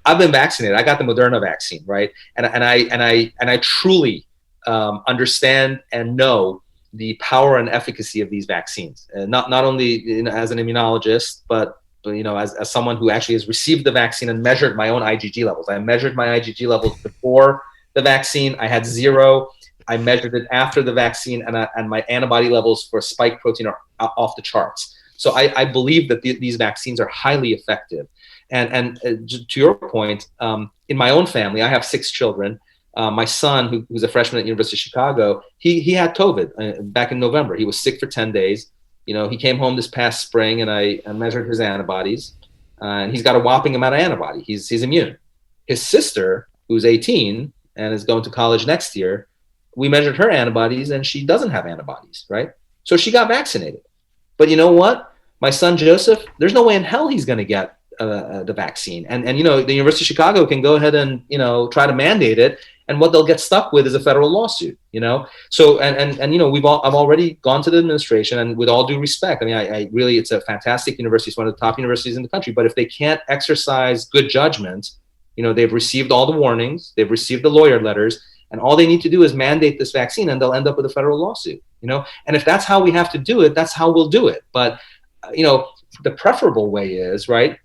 I've been vaccinated. I got the Moderna vaccine, right? And I truly understand and know the power and efficacy of these vaccines. Not only as an immunologist, but as someone who actually has received the vaccine and measured my own IgG levels. I measured my IgG levels before the vaccine. I had 0. I measured it after the vaccine, and my antibody levels for spike protein are off the charts. So I believe that these vaccines are highly effective. And to your point, in my own family, I have 6 children. My son, who's a freshman at the University of Chicago, he had COVID back in November. He was sick for 10 days. He came home this past spring, and I measured his antibodies. And he's got a whopping amount of antibody. He's immune. His sister, who's 18 and is going to college next year, we measured her antibodies, and she doesn't have antibodies, right? So she got vaccinated. But you know what? My son, Joseph, there's no way in hell he's going to get the vaccine. And the University of Chicago can go ahead and, try to mandate it. And what they'll get stuck with is a federal lawsuit, So, I've already gone to the administration, and with all due respect, I mean, I really, it's a fantastic university. It's one of the top universities in the country. But if they can't exercise good judgment, they've received all the warnings, they've received the lawyer letters, and all they need to do is mandate this vaccine, and they'll end up with a federal lawsuit, And if that's how we have to do it, that's how we'll do it. But, the preferable way is, right?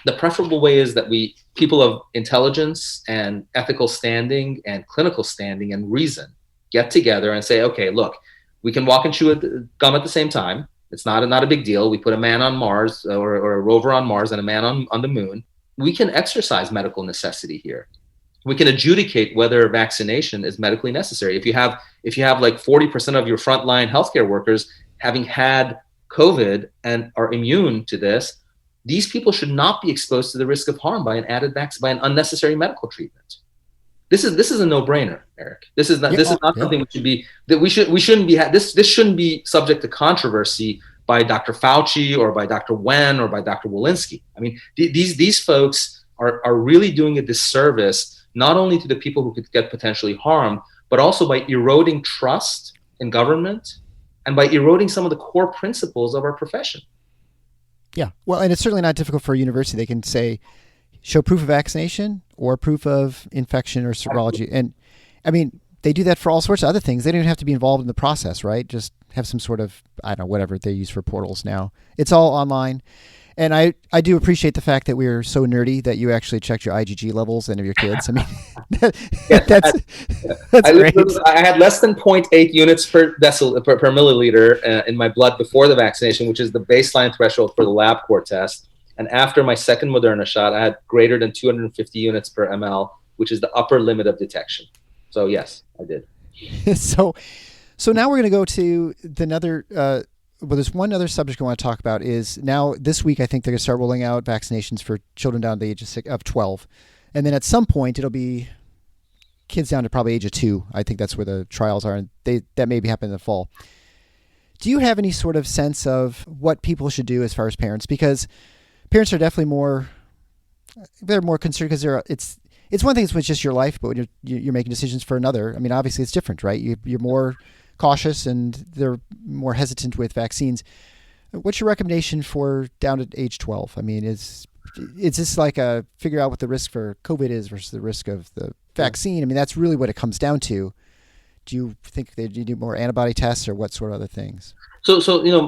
The preferable way is that people of intelligence and ethical standing and clinical standing and reason get together and say, okay, look, we can walk and chew gum at the same time. It's not a big deal. We put a man on Mars or a rover on Mars and a man on the moon. We can exercise medical necessity here. We can adjudicate whether vaccination is medically necessary. If you have like 40% of your frontline healthcare workers having had COVID and are immune to this, these people should not be exposed to the risk of harm by an unnecessary medical treatment. This is a no-brainer, Eric. This is not something we shouldn't be. This shouldn't be subject to controversy by Dr. Fauci or by Dr. Wen or by Dr. Walensky. I mean, these folks are really doing a disservice not only to the people who could get potentially harmed, but also by eroding trust in government and by eroding some of the core principles of our profession. Yeah. Well, and it's certainly not difficult for a university. They can say, show proof of vaccination or proof of infection or serology. And I mean, they do that for all sorts of other things. They don't even have to be involved in the process, right? Just have some sort of, I don't know, whatever they use for portals now. It's all online. And I do appreciate the fact that we are so nerdy that you actually checked your IgG levels and of your kids. I mean, that's great. I had less than 0.8 units per milliliter in my blood before the vaccination, which is the baseline threshold for the LabCorp test. And after my second Moderna shot, I had greater than 250 units per ml, which is the upper limit of detection. So yes, I did. So now we're going to go to there's one other subject I want to talk about is now this week, I think they're going to start rolling out vaccinations for children down to the age of 12. And then at some point it'll be kids down to probably age of 2. I think that's where the trials are. And that may be happening in the fall. Do you have any sort of sense of what people should do as far as parents? Because parents are definitely they're more concerned because it's one thing it's just your life, but when you're making decisions for another, I mean, obviously it's different, right? You're more cautious and they're more hesitant with vaccines. What's your recommendation for down to age 12? I mean, is this like figure out what the risk for COVID is versus the risk of the vaccine? I mean, that's really what it comes down to. Do you think they do more antibody tests or what sort of other things? So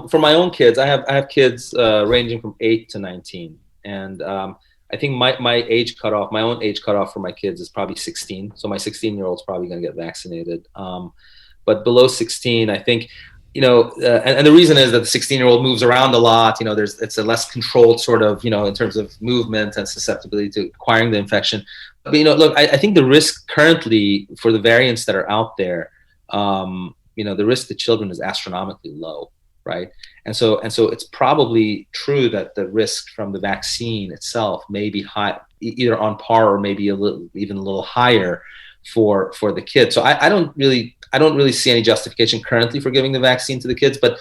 for my own kids, I have kids ranging from 8 to 19, and I think my own age cutoff for my kids is probably 16. So my 16-year-old's probably going to get vaccinated. But below 16, I think, and the reason is that the 16-year-old moves around a lot. It's a less controlled sort of, in terms of movement and susceptibility to acquiring the infection. But, look, I think the risk currently for the variants that are out there, the risk to children is astronomically low, right? And so it's probably true that the risk from the vaccine itself may be high, either on par or maybe even a little higher for the kids. So I don't really I don't really see any justification currently for giving the vaccine to the kids, but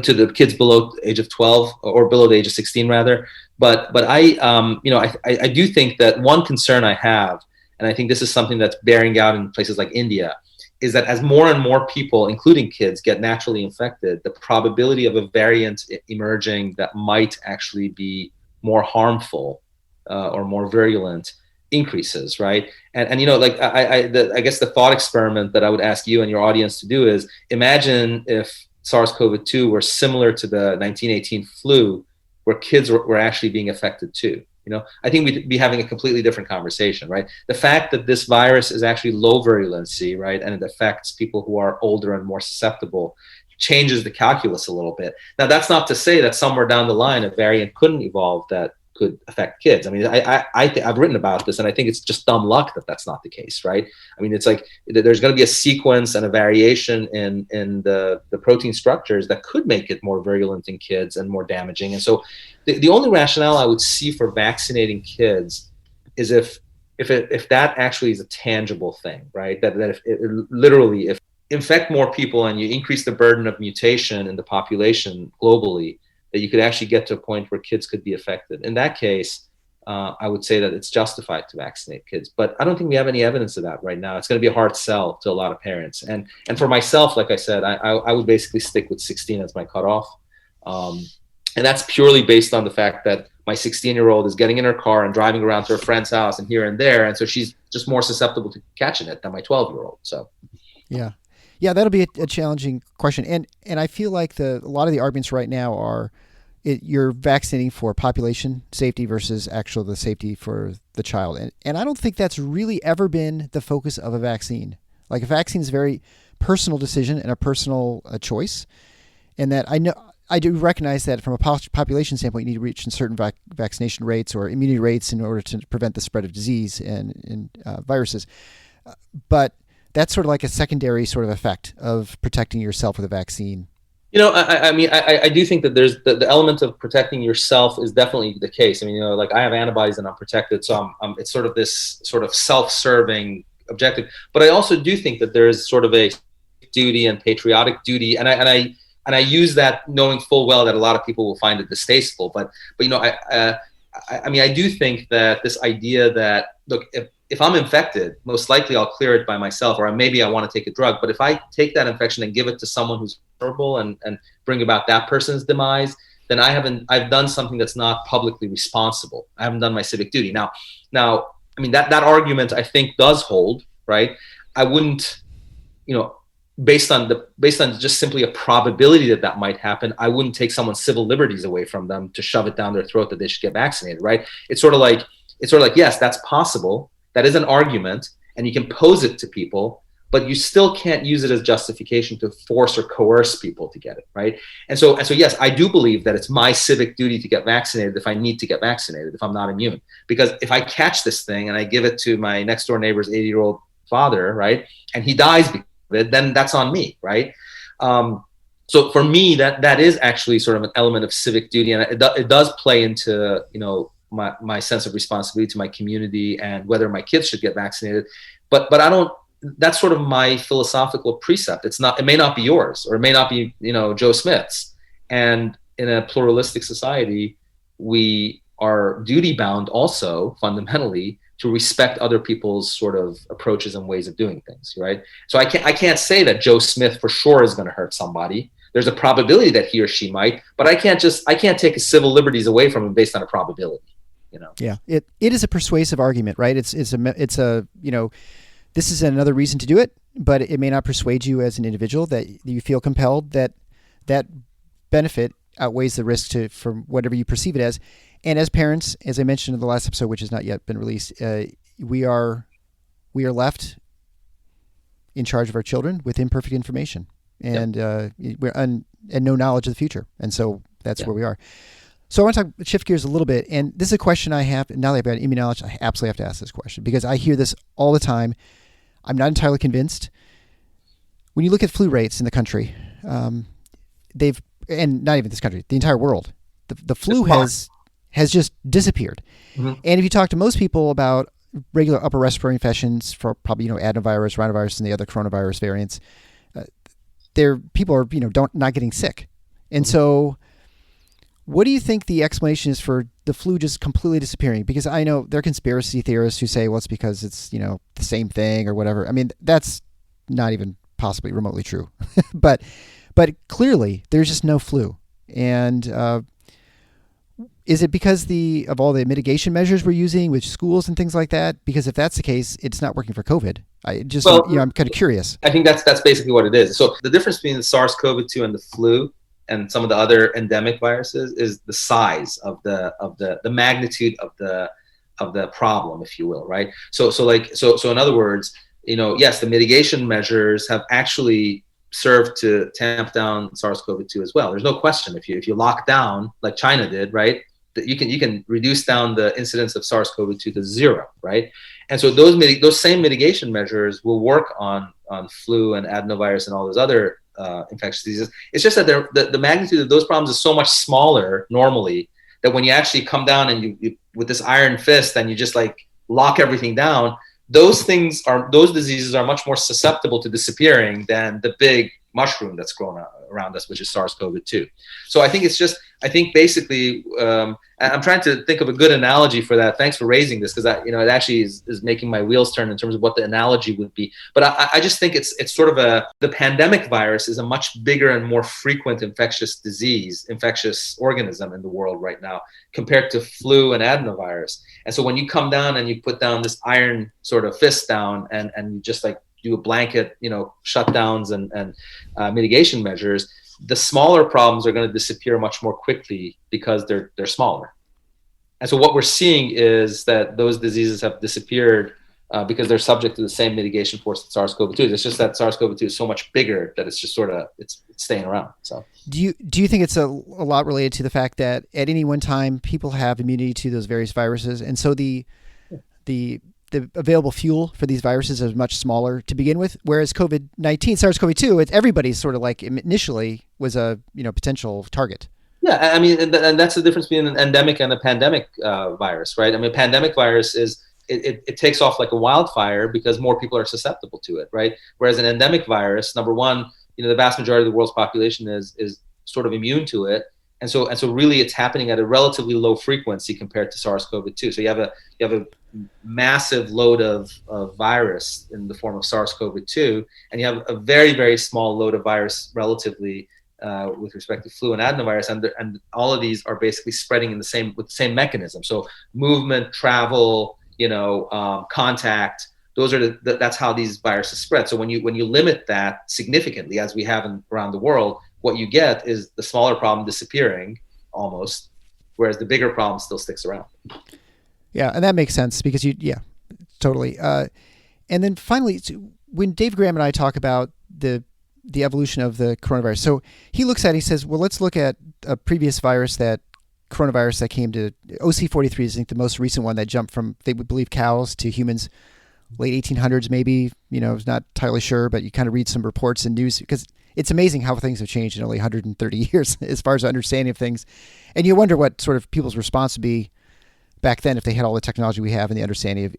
to the kids below the age of 12 or below the age of 16 rather. But I do think that one concern I have, and I think this is something that's bearing out in places like India, is that as more and more people, including kids, get naturally infected, the probability of a variant emerging that might actually be more harmful or more virulent increases, right? And like I guess the thought experiment that I would ask you and your audience to do is imagine if SARS-CoV-2 were similar to the 1918 flu, where kids were actually being affected too. I think we'd be having a completely different conversation, right? The fact that this virus is actually low virulency, right, and it affects people who are older and more susceptible changes the calculus a little bit. Now, that's not to say that somewhere down the line a variant couldn't evolve that could affect kids. I mean, I've written about this, and I think it's just dumb luck that that's not the case, right? I mean, it's like there's going to be a sequence and a variation in the protein structures that could make it more virulent in kids and more damaging. And so the only rationale I would see for vaccinating kids is if that actually is a tangible thing, right? That if infect more people and you increase the burden of mutation in the population globally, that you could actually get to a point where kids could be affected. In that case, I would say that it's justified to vaccinate kids. But I don't think we have any evidence of that right now. It's going to be a hard sell to a lot of parents. And for myself, like I said, I would basically stick with 16 as my cutoff. And that's purely based on the fact that my 16-year-old is getting in her car and driving around to her friend's house and here and there. And so she's just more susceptible to catching it than my 12-year-old. So, Yeah, that'll be a challenging question. And I feel like a lot of the arguments right now are you're vaccinating for population safety versus the safety for the child. And I don't think that's really ever been the focus of a vaccine. Like a vaccine is a very personal decision and a personal choice. And that I do recognize that from a population standpoint, you need to reach certain vaccination rates or immunity rates in order to prevent the spread of disease and viruses. But that's sort of like a secondary sort of effect of protecting yourself with a vaccine. I do think that there's the element of protecting yourself is definitely the case. I mean, like I have antibodies and I'm protected, so it's sort of this sort of self-serving objective. But I also do think that there is sort of a duty and patriotic duty, and I use that knowing full well that a lot of people will find it distasteful. But I do think that this idea that, look, if I'm infected, most likely I'll clear it by myself, or maybe I want to take a drug. But if I take that infection and give it to someone who's vulnerable and bring about that person's demise, then I've done something that's not publicly responsible. I haven't done my civic duty. Now, I mean, that argument I think does hold, right? I wouldn't, based on just simply a probability that might happen, I wouldn't take someone's civil liberties away from them to shove it down their throat that they should get vaccinated, right? It's sort of like, yes, that's possible. That is an argument, and you can pose it to people, but you still can't use it as justification to force or coerce people to get it, right? And so yes, I do believe that it's my civic duty to get vaccinated if I need to get vaccinated, if I'm not immune. Because if I catch this thing and I give it to my next door neighbor's 80-year-old father, right, and he dies because of it, then that's on me, right? So for me, that is actually sort of an element of civic duty, and it does play into, my sense of responsibility to my community and whether my kids should get vaccinated. But I don't, that's sort of my philosophical precept. It may not be yours, or it may not be, Joe Smith's. And in a pluralistic society, we are duty bound also fundamentally to respect other people's sort of approaches and ways of doing things, right? So I can't say that Joe Smith for sure is going to hurt somebody. There's a probability that he or she might, but I can't take his civil liberties away from him based on a probability. Yeah, it is a persuasive argument, right? It's a this is another reason to do it, but it may not persuade you as an individual that you feel compelled that benefit outweighs the risk from whatever you perceive it as. And as parents, as I mentioned in the last episode, which has not yet been released, we are left in charge of our children with imperfect information and no knowledge of the future, and so that's where we are. So I want to shift gears a little bit, and this is a question I have, now that I've got immunology, I absolutely have to ask this question, because I hear this all the time. I'm not entirely convinced. When you look at flu rates in the country, and not even this country, the entire world, the flu has just disappeared. Mm-hmm. And if you talk to most people about regular upper respiratory infections for probably, adenovirus, rhinovirus, and the other coronavirus variants, people are not getting sick. And so what do you think the explanation is for the flu just completely disappearing? Because I know there are conspiracy theorists who say, well, it's because it's, the same thing or whatever. I mean, that's not even possibly remotely true. but clearly there's just no flu. And is it because of all the mitigation measures we're using with schools and things like that? Because if that's the case, it's not working for COVID. I'm kind of curious. I think that's basically what it is. So the difference between the SARS-CoV-2 and the flu and some of the other endemic viruses is the size of the magnitude of the problem, if you will, right? So in other words, yes, the mitigation measures have actually served to tamp down SARS-CoV-2 as well. There's no question. If you lock down like China did, right, that you can reduce down the incidence of SARS-CoV-2 to 0, right? And so those same mitigation measures will work on flu and adenovirus and all those other infectious diseases. It's just that the magnitude of those problems is so much smaller normally that when you actually come down and you with this iron fist and you just like lock everything down, those diseases are much more susceptible to disappearing than the big mushroom that's grown around us, which is SARS-CoV-2. So I think basically, I'm trying to think of a good analogy for that. Thanks for raising this, because it actually is making my wheels turn in terms of what the analogy would be. But I just think it's sort of the pandemic virus is a much bigger and more frequent infectious organism in the world right now compared to flu and adenovirus. And so when you come down and you put down this iron sort of fist down and you just like do a blanket, shutdowns and mitigation measures, the smaller problems are going to disappear much more quickly because they're smaller. And so what we're seeing is that those diseases have disappeared because they're subject to the same mitigation force that SARS-CoV-2 is. It's just that SARS-CoV-2 is so much bigger that it's just sort of it's staying around. So do you think it's a lot related to the fact that at any one time people have immunity to those various viruses, and so the available fuel for these viruses is much smaller to begin with, whereas COVID-19, SARS-CoV-2, everybody's sort of like initially was a potential target. Yeah, I mean, and that's the difference between an endemic and a pandemic virus, right? I mean, pandemic virus is it takes off like a wildfire because more people are susceptible to it, right? Whereas an endemic virus, number one, the vast majority of the world's population is sort of immune to it. And so really it's happening at a relatively low frequency compared to SARS-CoV-2. So you have a massive load of virus in the form of SARS-CoV-2, and you have a very, very small load of virus relatively with respect to flu and adenovirus, and all of these are basically spreading with the same mechanism. So movement, travel, contact, that's how these viruses spread. So when you limit that significantly, as we have around the world, what you get is the smaller problem disappearing almost, whereas the bigger problem still sticks around. Yeah, and that makes sense because totally. And then finally, when Dave Graham and I talk about the evolution of the coronavirus, so he looks at it, he says, well, let's look at a previous coronavirus that came to OC43 is I think the most recent one that jumped from, they would believe, cows to humans, late 1800s maybe, I was not entirely sure, but you kind of read some reports and news because it's amazing how things have changed in only 130 years as far as understanding of things. And you wonder what sort of people's response would be back then if they had all the technology we have and the understanding of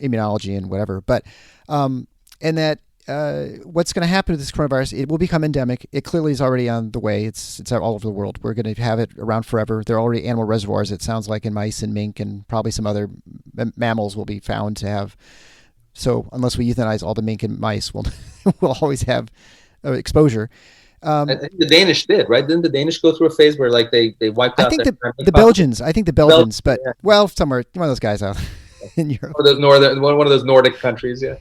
immunology and whatever. But, and that what's going to happen to this coronavirus, it will become endemic. It clearly is already on the way. It's all over the world. We're going to have it around forever. There are already animal reservoirs, it sounds like, in mice and mink, and probably some other mammals will be found to have. So unless we euthanize all the mink and mice, we'll always have exposure. I think the Danish did, right? Didn't the Danish go through a phase where like they wiped out? I think the Belgians. I think the Belgians, but well, somewhere one of those guys out in Europe. One of those Nordic countries, yeah.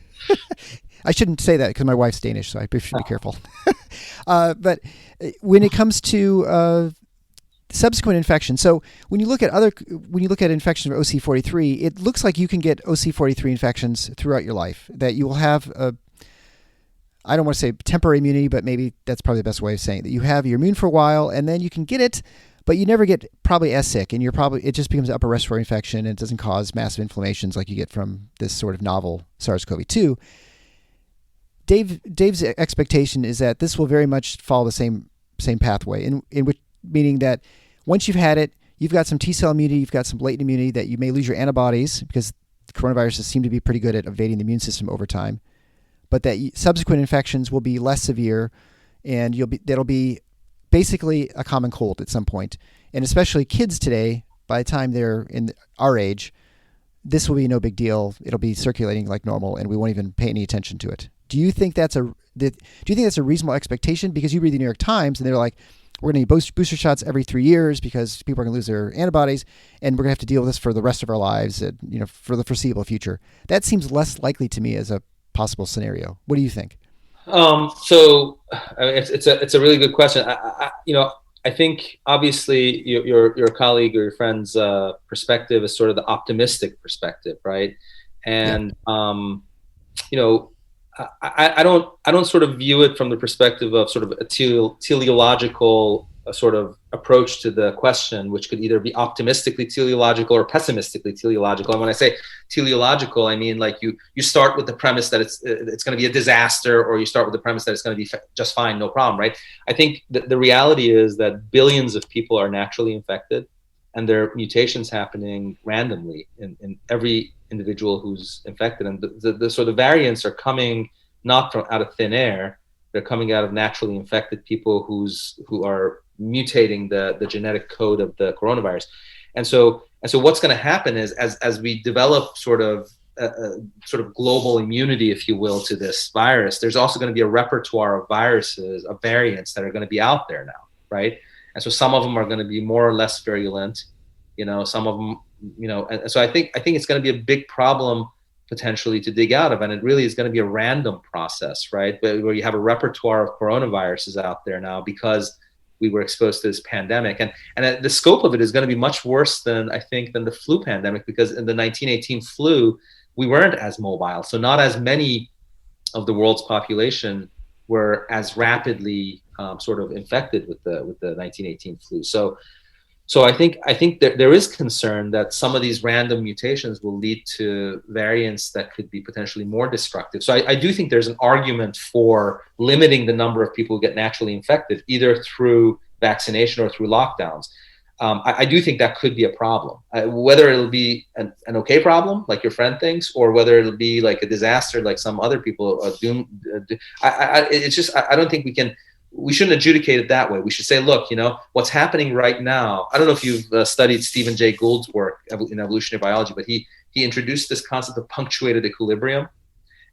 I shouldn't say that because my wife's Danish, so I should be careful. But when it comes to subsequent infection, so when you look at infections of OC43, it looks like you can get OC43 infections throughout your life. That you will have I don't want to say temporary immunity, but maybe that's probably the best way of saying it. That you're immune for a while, and then you can get it, but you never get probably as sick, and it just becomes an upper respiratory infection, and it doesn't cause massive inflammations like you get from this sort of novel SARS-CoV-2. Dave's expectation is that this will very much follow the same pathway, in which meaning that once you've had it, you've got some T-cell immunity, you've got some latent immunity that you may lose your antibodies because coronaviruses seem to be pretty good at evading the immune system over time, but that subsequent infections will be less severe and that'll be basically a common cold at some point. And especially kids today, by the time they're in our age, this will be no big deal. It'll be circulating like normal, and we won't even pay any attention to it. Do you think that's a reasonable expectation? Because you read the New York Times, and they're like, we're going to need booster shots every 3 years because people are going to lose their antibodies, and we're going to have to deal with this for the rest of our lives, and, for the foreseeable future. That seems less likely to me as a possible scenario. What do you think? So I mean, it's a really good question. I think obviously your colleague or your friend's perspective is sort of the optimistic perspective, right? And I don't sort of view it from the perspective of sort of a teleological sort of approach to the question, which could either be optimistically teleological or pessimistically teleological. And when I say teleological, I mean like you start with the premise that it's going to be a disaster, or you start with the premise that it's going to be just fine, no problem, right? I think the reality is that billions of people are naturally infected, and there are mutations happening randomly in every individual who's infected, and the variants are coming not from out of thin air. They're coming out of naturally infected people who are mutating the genetic code of the coronavirus. And so what's going to happen is as we develop sort of global immunity, if you will, to this virus, there's also going to be a repertoire of viruses, of variants that are going to be out there now, right? And so some of them are going to be more or less virulent, some of them, and so I think it's going to be a big problem potentially to dig out of, and it really is going to be a random process, right? But where you have a repertoire of coronaviruses out there now because we were exposed to this pandemic, and the scope of it is going to be much worse than the flu pandemic, because in the 1918 flu we weren't as mobile, so not as many of the world's population were as rapidly sort of infected with the 1918 flu. So I think that there is concern that some of these random mutations will lead to variants that could be potentially more destructive. So I do think there's an argument for limiting the number of people who get naturally infected, either through vaccination or through lockdowns. I do think that could be a problem. Whether it'll be an okay problem, like your friend thinks, or whether it'll be like a disaster, like some other people are doomed. I don't think we shouldn't adjudicate it that way. We should say, look, what's happening right now. I don't know if you've studied Stephen Jay Gould's work in evolutionary biology, but he introduced this concept of punctuated equilibrium.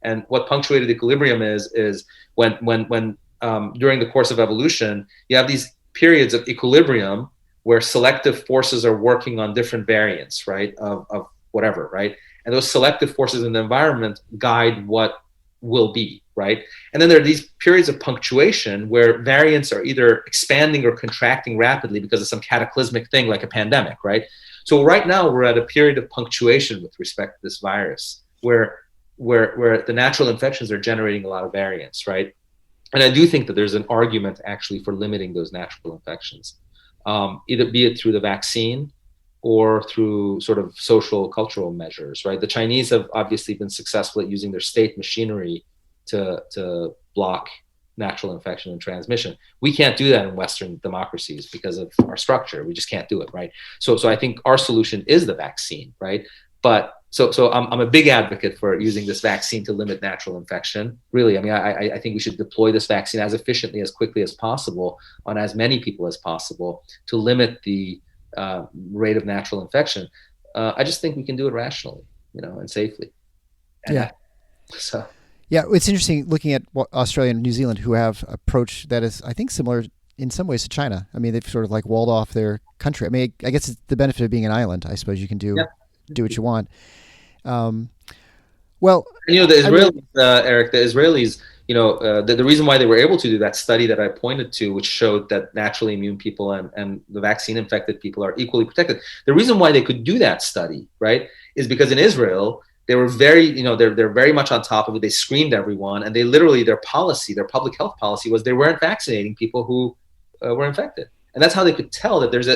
And what punctuated equilibrium is when during the course of evolution, you have these periods of equilibrium where selective forces are working on different variants, right, of whatever, right? And those selective forces in the environment guide what will be, right? And then there are these periods of punctuation where variants are either expanding or contracting rapidly because of some cataclysmic thing like a pandemic, right? So right now we're at a period of punctuation with respect to this virus where the natural infections are generating a lot of variants, right? And I do think that there's an argument actually for limiting those natural infections, either be it through the vaccine or through sort of social cultural measures, right? The Chinese have obviously been successful at using their state machinery to block natural infection and transmission. We can't do that in Western democracies because of our structure. We just can't do it, right? So I think our solution is the vaccine, right? But so I'm a big advocate for using this vaccine to limit natural infection. Really, I mean, I think we should deploy this vaccine as efficiently, as quickly as possible on as many people as possible to limit the rate of natural infection. I just think we can do it rationally, and safely. Yeah. Yeah, it's interesting looking at Australia and New Zealand, who have approach that is, I think, similar in some ways to China. I mean, they've sort of like walled off their country. I mean, I guess it's the benefit of being an island. I suppose you can do what you want. Well, the Israelis, Eric, the Israelis, the reason why they were able to do that study that I pointed to, which showed that naturally immune people and the vaccine infected people are equally protected. The reason why they could do that study, right, is because in Israel, they were very, they're very much on top of it. They screened everyone, and they literally, their public health policy was they weren't vaccinating people who were infected. And that's how they could tell that there's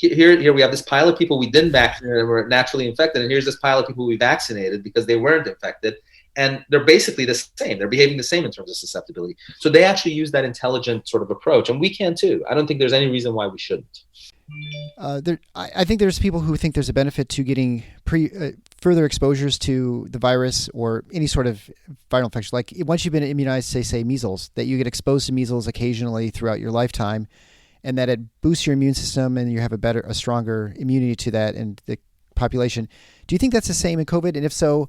here we have this pile of people we didn't vaccinate and were naturally infected, and here's this pile of people we vaccinated because they weren't infected. And they're basically the same. They're behaving the same in terms of susceptibility. So they actually use that intelligent sort of approach, and we can too. I don't think there's any reason why we shouldn't. I think there's people who think there's a benefit to getting further exposures to the virus or any sort of viral infection? Like once you've been immunized, say measles, that you get exposed to measles occasionally throughout your lifetime, and that it boosts your immune system and you have a stronger immunity to that and the population. Do you think that's the same in COVID? And if so,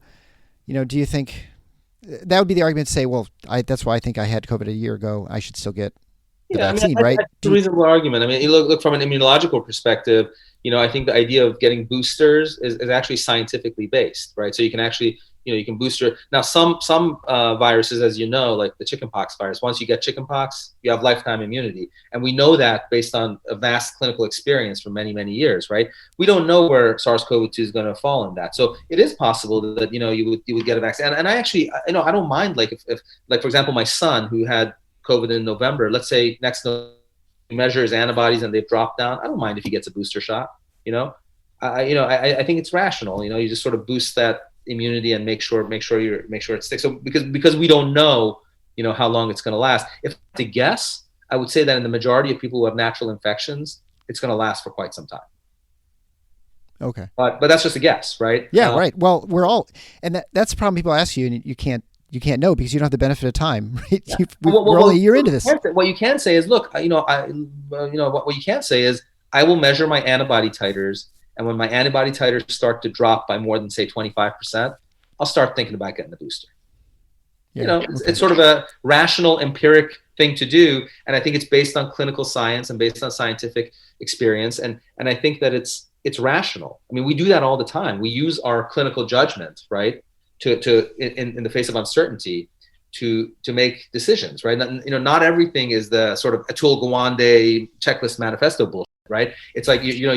do you think that would be the argument to say, well, that's why I think I had COVID a year ago. I should still get the vaccine, right? That's a reasonable argument. I mean, you look from an immunological perspective, I think the idea of getting boosters is actually scientifically based, right? So you can actually, you can booster. Now, some viruses, as you know, like the chickenpox virus, once you get chickenpox, you have lifetime immunity. And we know that based on a vast clinical experience for many, many years, right? We don't know where SARS-CoV-2 is going to fall in that. So it is possible that, you would get a vaccine. And I actually, I don't mind, like, if like, for example, my son who had COVID in November, let's say next November, measure his antibodies and they've dropped down. I don't mind if he gets a booster shot, I think it's rational. You just sort of boost that immunity and make sure it sticks. So because we don't know, how long it's going to last. If to guess, I would say that in the majority of people who have natural infections, it's going to last for quite some time. Okay. But that's just a guess, right? Yeah, right. Well, we're all, and that's the problem. People ask you, and you can't know because you don't have the benefit of time, right? Yeah. We're only a year into this. What you can say is, look, what you can't say is, I will measure my antibody titers, and when my antibody titers start to drop by more than, say, 25%, I'll start thinking about getting the booster. Yeah, it's sort of a rational, empiric thing to do, and I think it's based on clinical science and based on scientific experience, and I think that it's rational. I mean, we do that all the time. We use our clinical judgment, right, to in the face of uncertainty, to make decisions, right? Not everything is the sort of Atul Gawande checklist manifesto bullshit, right? It's like you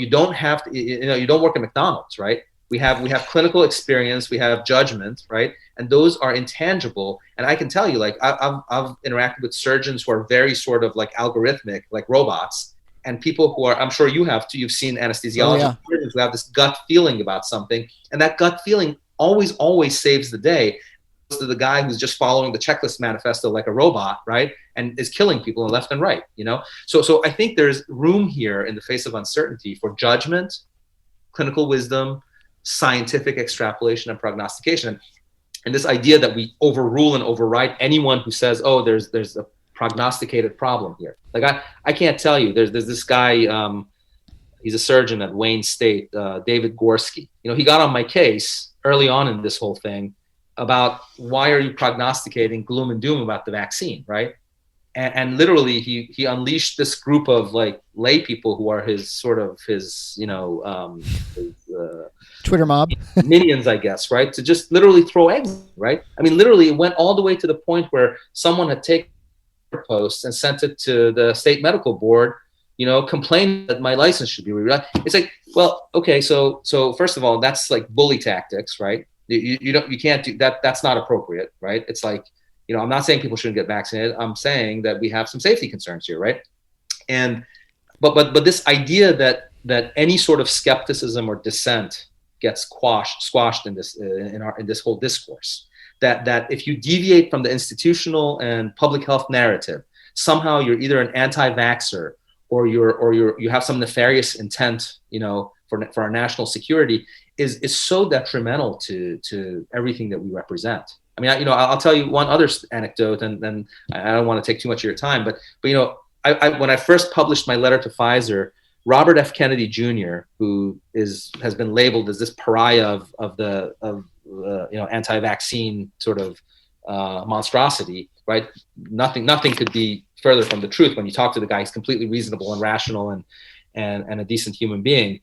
don't have to, you don't work at McDonald's, right? We have clinical experience, we have judgment, right? And those are intangible. And I can tell you, like, I've interacted with surgeons who are very sort of like algorithmic, like robots, and people who are, I'm sure you have too, you've seen anesthesiologists who have this gut feeling about something, and that gut feeling always saves the day to the guy who's just following the checklist manifesto like a robot, right? And is killing people left and right, So I think there's room here in the face of uncertainty for judgment, clinical wisdom, scientific extrapolation, and prognostication. And this idea that we overrule and override anyone who says, oh, there's a prognosticated problem here. Like I can't tell you, there's this guy, he's a surgeon at Wayne State, David Gorski. He got on my case early on in this whole thing about why are you prognosticating gloom and doom about the vaccine, right? And literally he unleashed this group of like lay people who are his Twitter mob minions, I guess, right? To just literally throw eggs, right? I mean, literally it went all the way to the point where someone had taken posts and sent it to the state medical board, complaining that my license should be rewritten. It's like, well, okay, so first of all, that's like bully tactics, right? You can't do that. That's not appropriate, right? It's like, I'm not saying people shouldn't get vaccinated. I'm saying that we have some safety concerns here, right? And but this idea that any sort of skepticism or dissent gets squashed in this in this whole discourse. That if you deviate from the institutional and public health narrative, somehow you're either an anti-vaxxer or you have some nefarious intent, for our national security, is so detrimental to everything that we represent. I mean, I'll tell you one other anecdote, and then I don't want to take too much of your time, but when I first published my letter to Pfizer, Robert F. Kennedy Jr., who has been labeled as this pariah of anti-vaccine sort of monstrosity, right? Nothing could be further from the truth. When you talk to the guy, he's completely reasonable and rational and a decent human being.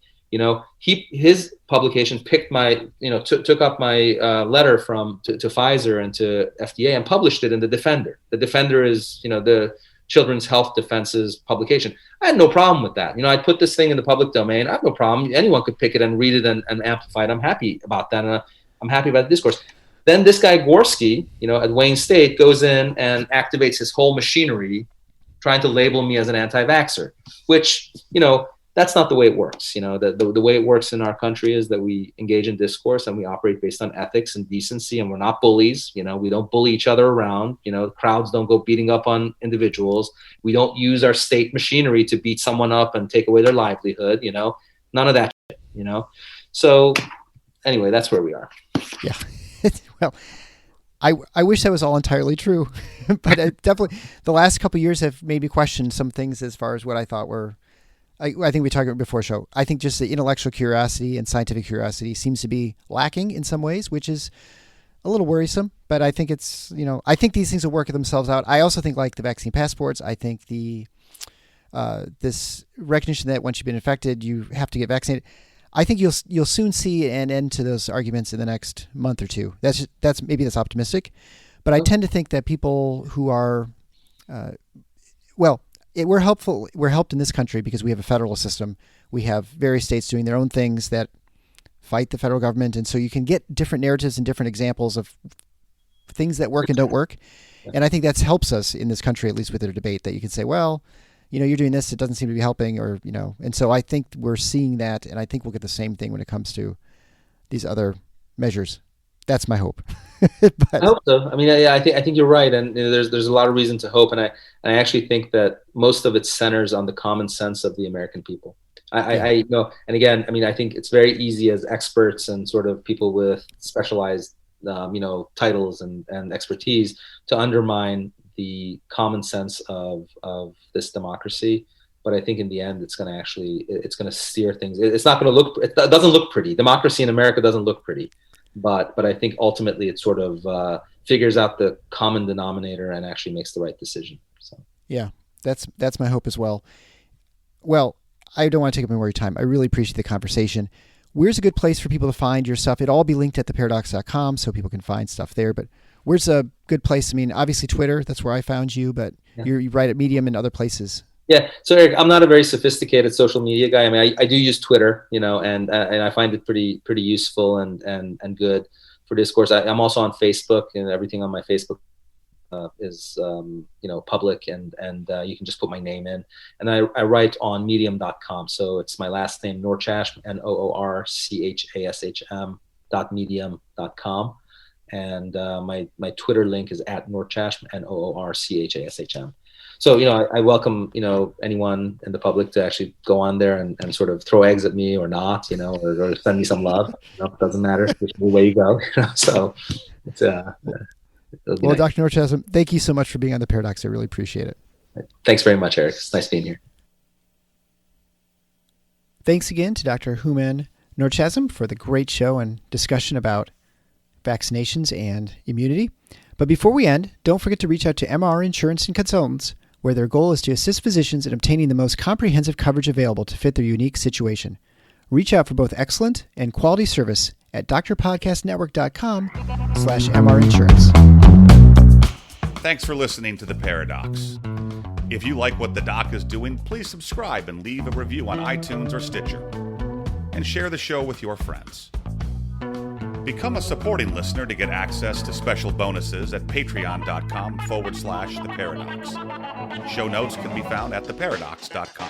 His publications picked my, took up my letter to Pfizer and to FDA and published it in the Defender. The Defender is, the Children's Health Defense's publication. I had no problem with that. I put this thing in the public domain. I have no problem. Anyone could pick it and read it and amplify it. I'm happy about that. And I'm happy about the discourse. Then this guy Gorski, at Wayne State, goes in and activates his whole machinery trying to label me as an anti-vaxxer, which, that's not the way it works. The way it works in our country is that we engage in discourse and we operate based on ethics and decency, and we're not bullies. We don't bully each other around. Crowds don't go beating up on individuals. We don't use our state machinery to beat someone up and take away their livelihood. None of that shit, So anyway, that's where we are. Yeah. Well, I wish that was all entirely true, but definitely the last couple of years have made me question some things as far as what I thought were. I think we talked about before show. I think just the intellectual curiosity and scientific curiosity seems to be lacking in some ways, which is a little worrisome. But I think it's, I think these things will work themselves out. I also think like the vaccine passports. I think the this recognition that once you've been infected, you have to get vaccinated. I think you'll soon see an end to those arguments in the next month or two. Maybe that's optimistic, but I tend to think that people who are, we're helpful. We're helped in this country because we have a federal system. We have various states doing their own things that fight the federal government, and so you can get different narratives and different examples of things that work and don't work. And I think that helps us in this country, at least with their debate, that you can say, well, you're doing this, it doesn't seem to be helping, or, and so I think we're seeing that, and I think we'll get the same thing when it comes to these other measures. That's my hope. I hope so. I mean, I think you're right, and there's a lot of reason to hope, and I actually think that most of it centers on the common sense of the American people. I know, and again, I mean, I think it's very easy as experts and sort of people with specialized, titles and expertise to undermine the common sense of this democracy. But I think in the end, it's going to steer things. It doesn't look pretty. Democracy in America doesn't look pretty, but I think ultimately it sort of figures out the common denominator and actually makes the right decision. So yeah, that's my hope as well. Well, I don't want to take up any more of your time. I really appreciate the conversation. Where's a good place for people to find your stuff? It'll all be linked at theparadox.com so people can find stuff there. But where's a good place? I mean, obviously Twitter, that's where I found you, but you write at Medium and other places. Yeah. So Eric, I'm not a very sophisticated social media guy. I mean, I do use Twitter, and I find it pretty useful and good for discourse. I'm also on Facebook, and everything on my Facebook is public, and you can just put my name in. And I write on medium.com. So it's my last name, Noorchashm, Noorchashm.medium.com. And my Twitter link is at Noorchashm, Noorchashm. So, I welcome, anyone in the public to actually go on there and sort of throw eggs at me or not, or send me some love. It doesn't matter which way you go. So it's well, nice. Dr. Noorchashm, thank you so much for being on The Paradox. I really appreciate it. Thanks very much, Eric. It's nice being here. Thanks again to Dr. Hooman Noorchashm for the great show and discussion about vaccinations and immunity. But before we end, don't forget to reach out to MR Insurance and Consultants, where their goal is to assist physicians in obtaining the most comprehensive coverage available to fit their unique situation. Reach out for both excellent and quality service at drpodcastnetwork.com/MRinsurance. Thanks for listening to The Paradox. If you like what the doc is doing, please subscribe and leave a review on iTunes or Stitcher. And share the show with your friends. Become a supporting listener to get access to special bonuses at patreon.com/theparadox. Show notes can be found at theparadox.com.